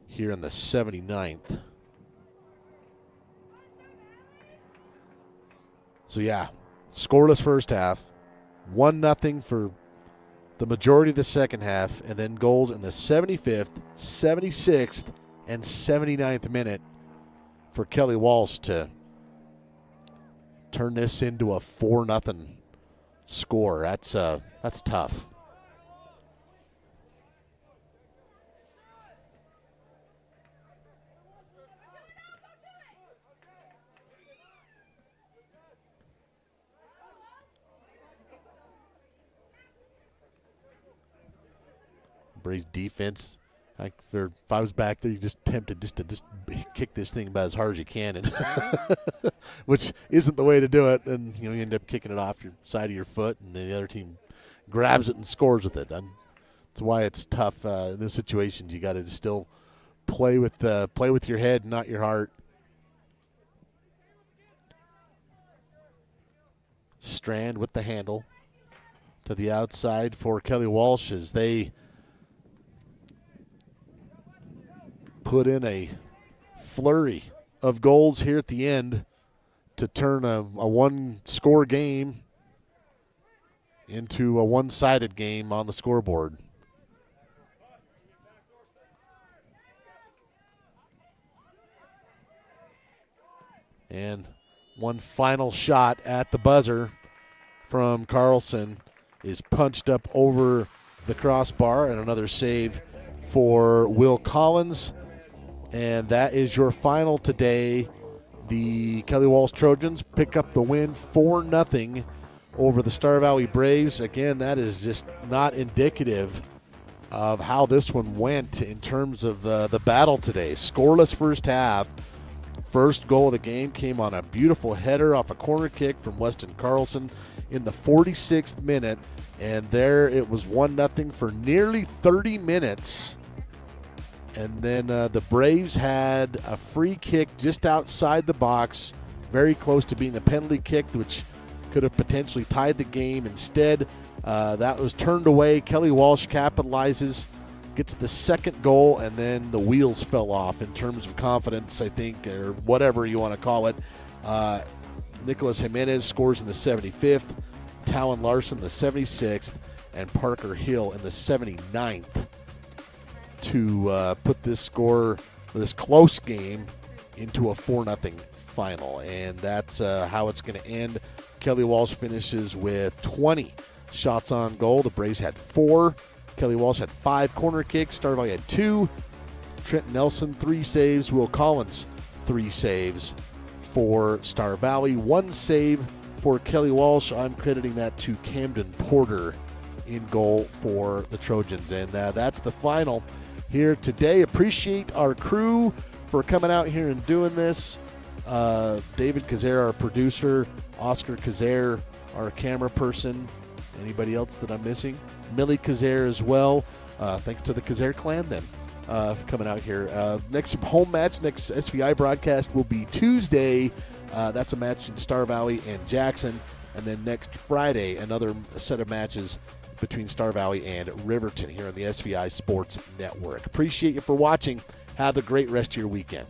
Here in the 79th. So, yeah, scoreless first half. 1-0 for the majority of the second half, and then goals in the 75th, 76th, and 79th minute for Kelly Walsh to turn this into a 4-0 score. That's tough. Braves defense. If I was back there, you just tempted to kick this thing about as hard as you can, and which isn't the way to do it. And you end up kicking it off your side of your foot, and the other team grabs it and scores with it. That's why it's tough in those situations. You got to still play with your head, not your heart. Strand with the handle to the outside for Kelly Walsh as they put in a flurry of goals here at the end to turn a one-score game into a one-sided game on the scoreboard. And one final shot at the buzzer from Carlson is punched up over the crossbar, and another save for Will Collins. And that is your final today The Kelly Walsh Trojans pick up the win 4-0 over the Star Valley Braves. Again, that is just not indicative of how this one went in terms of the battle today. Scoreless first half. First goal of the game came on a beautiful header off a corner kick from Weston Carlson in the 46th minute, and there it was 1-0 for nearly 30 minutes. And then the Braves had a free kick just outside the box, very close to being a penalty kick, which could have potentially tied the game. Instead, that was turned away. Kelly Walsh capitalizes, gets the second goal, and then the wheels fell off in terms of confidence, I think, or whatever you want to call it. Nicholas Jimenez scores in the 75th, Talon Larson in the 76th, and Parker Hill in the 79th to put this score, this close game, into a 4-0 final. And that's how it's going to end. Kelly Walsh finishes with 20 shots on goal. The Braves had 4. Kelly Walsh had 5 corner kicks. Star Valley had 2. Trent Nelson, 3 saves. Will Collins, 3 saves for Star Valley. 1 save for Kelly Walsh. I'm crediting that to Camden Porter in goal for the Trojans. And that's the final here today. Appreciate our crew for coming out here and doing this. David Kazare, our producer. Oscar Kazare, our camera person. Anybody else that I'm missing? Millie Kazare as well. Thanks to the Kazare clan then for coming out here. Next home match, next SVI broadcast will be Tuesday. That's a match in Star Valley and Jackson. And then next Friday, another set of matches between Star Valley and Riverton here on the SVI Sports Network. Appreciate you for watching. Have a great rest of your weekend.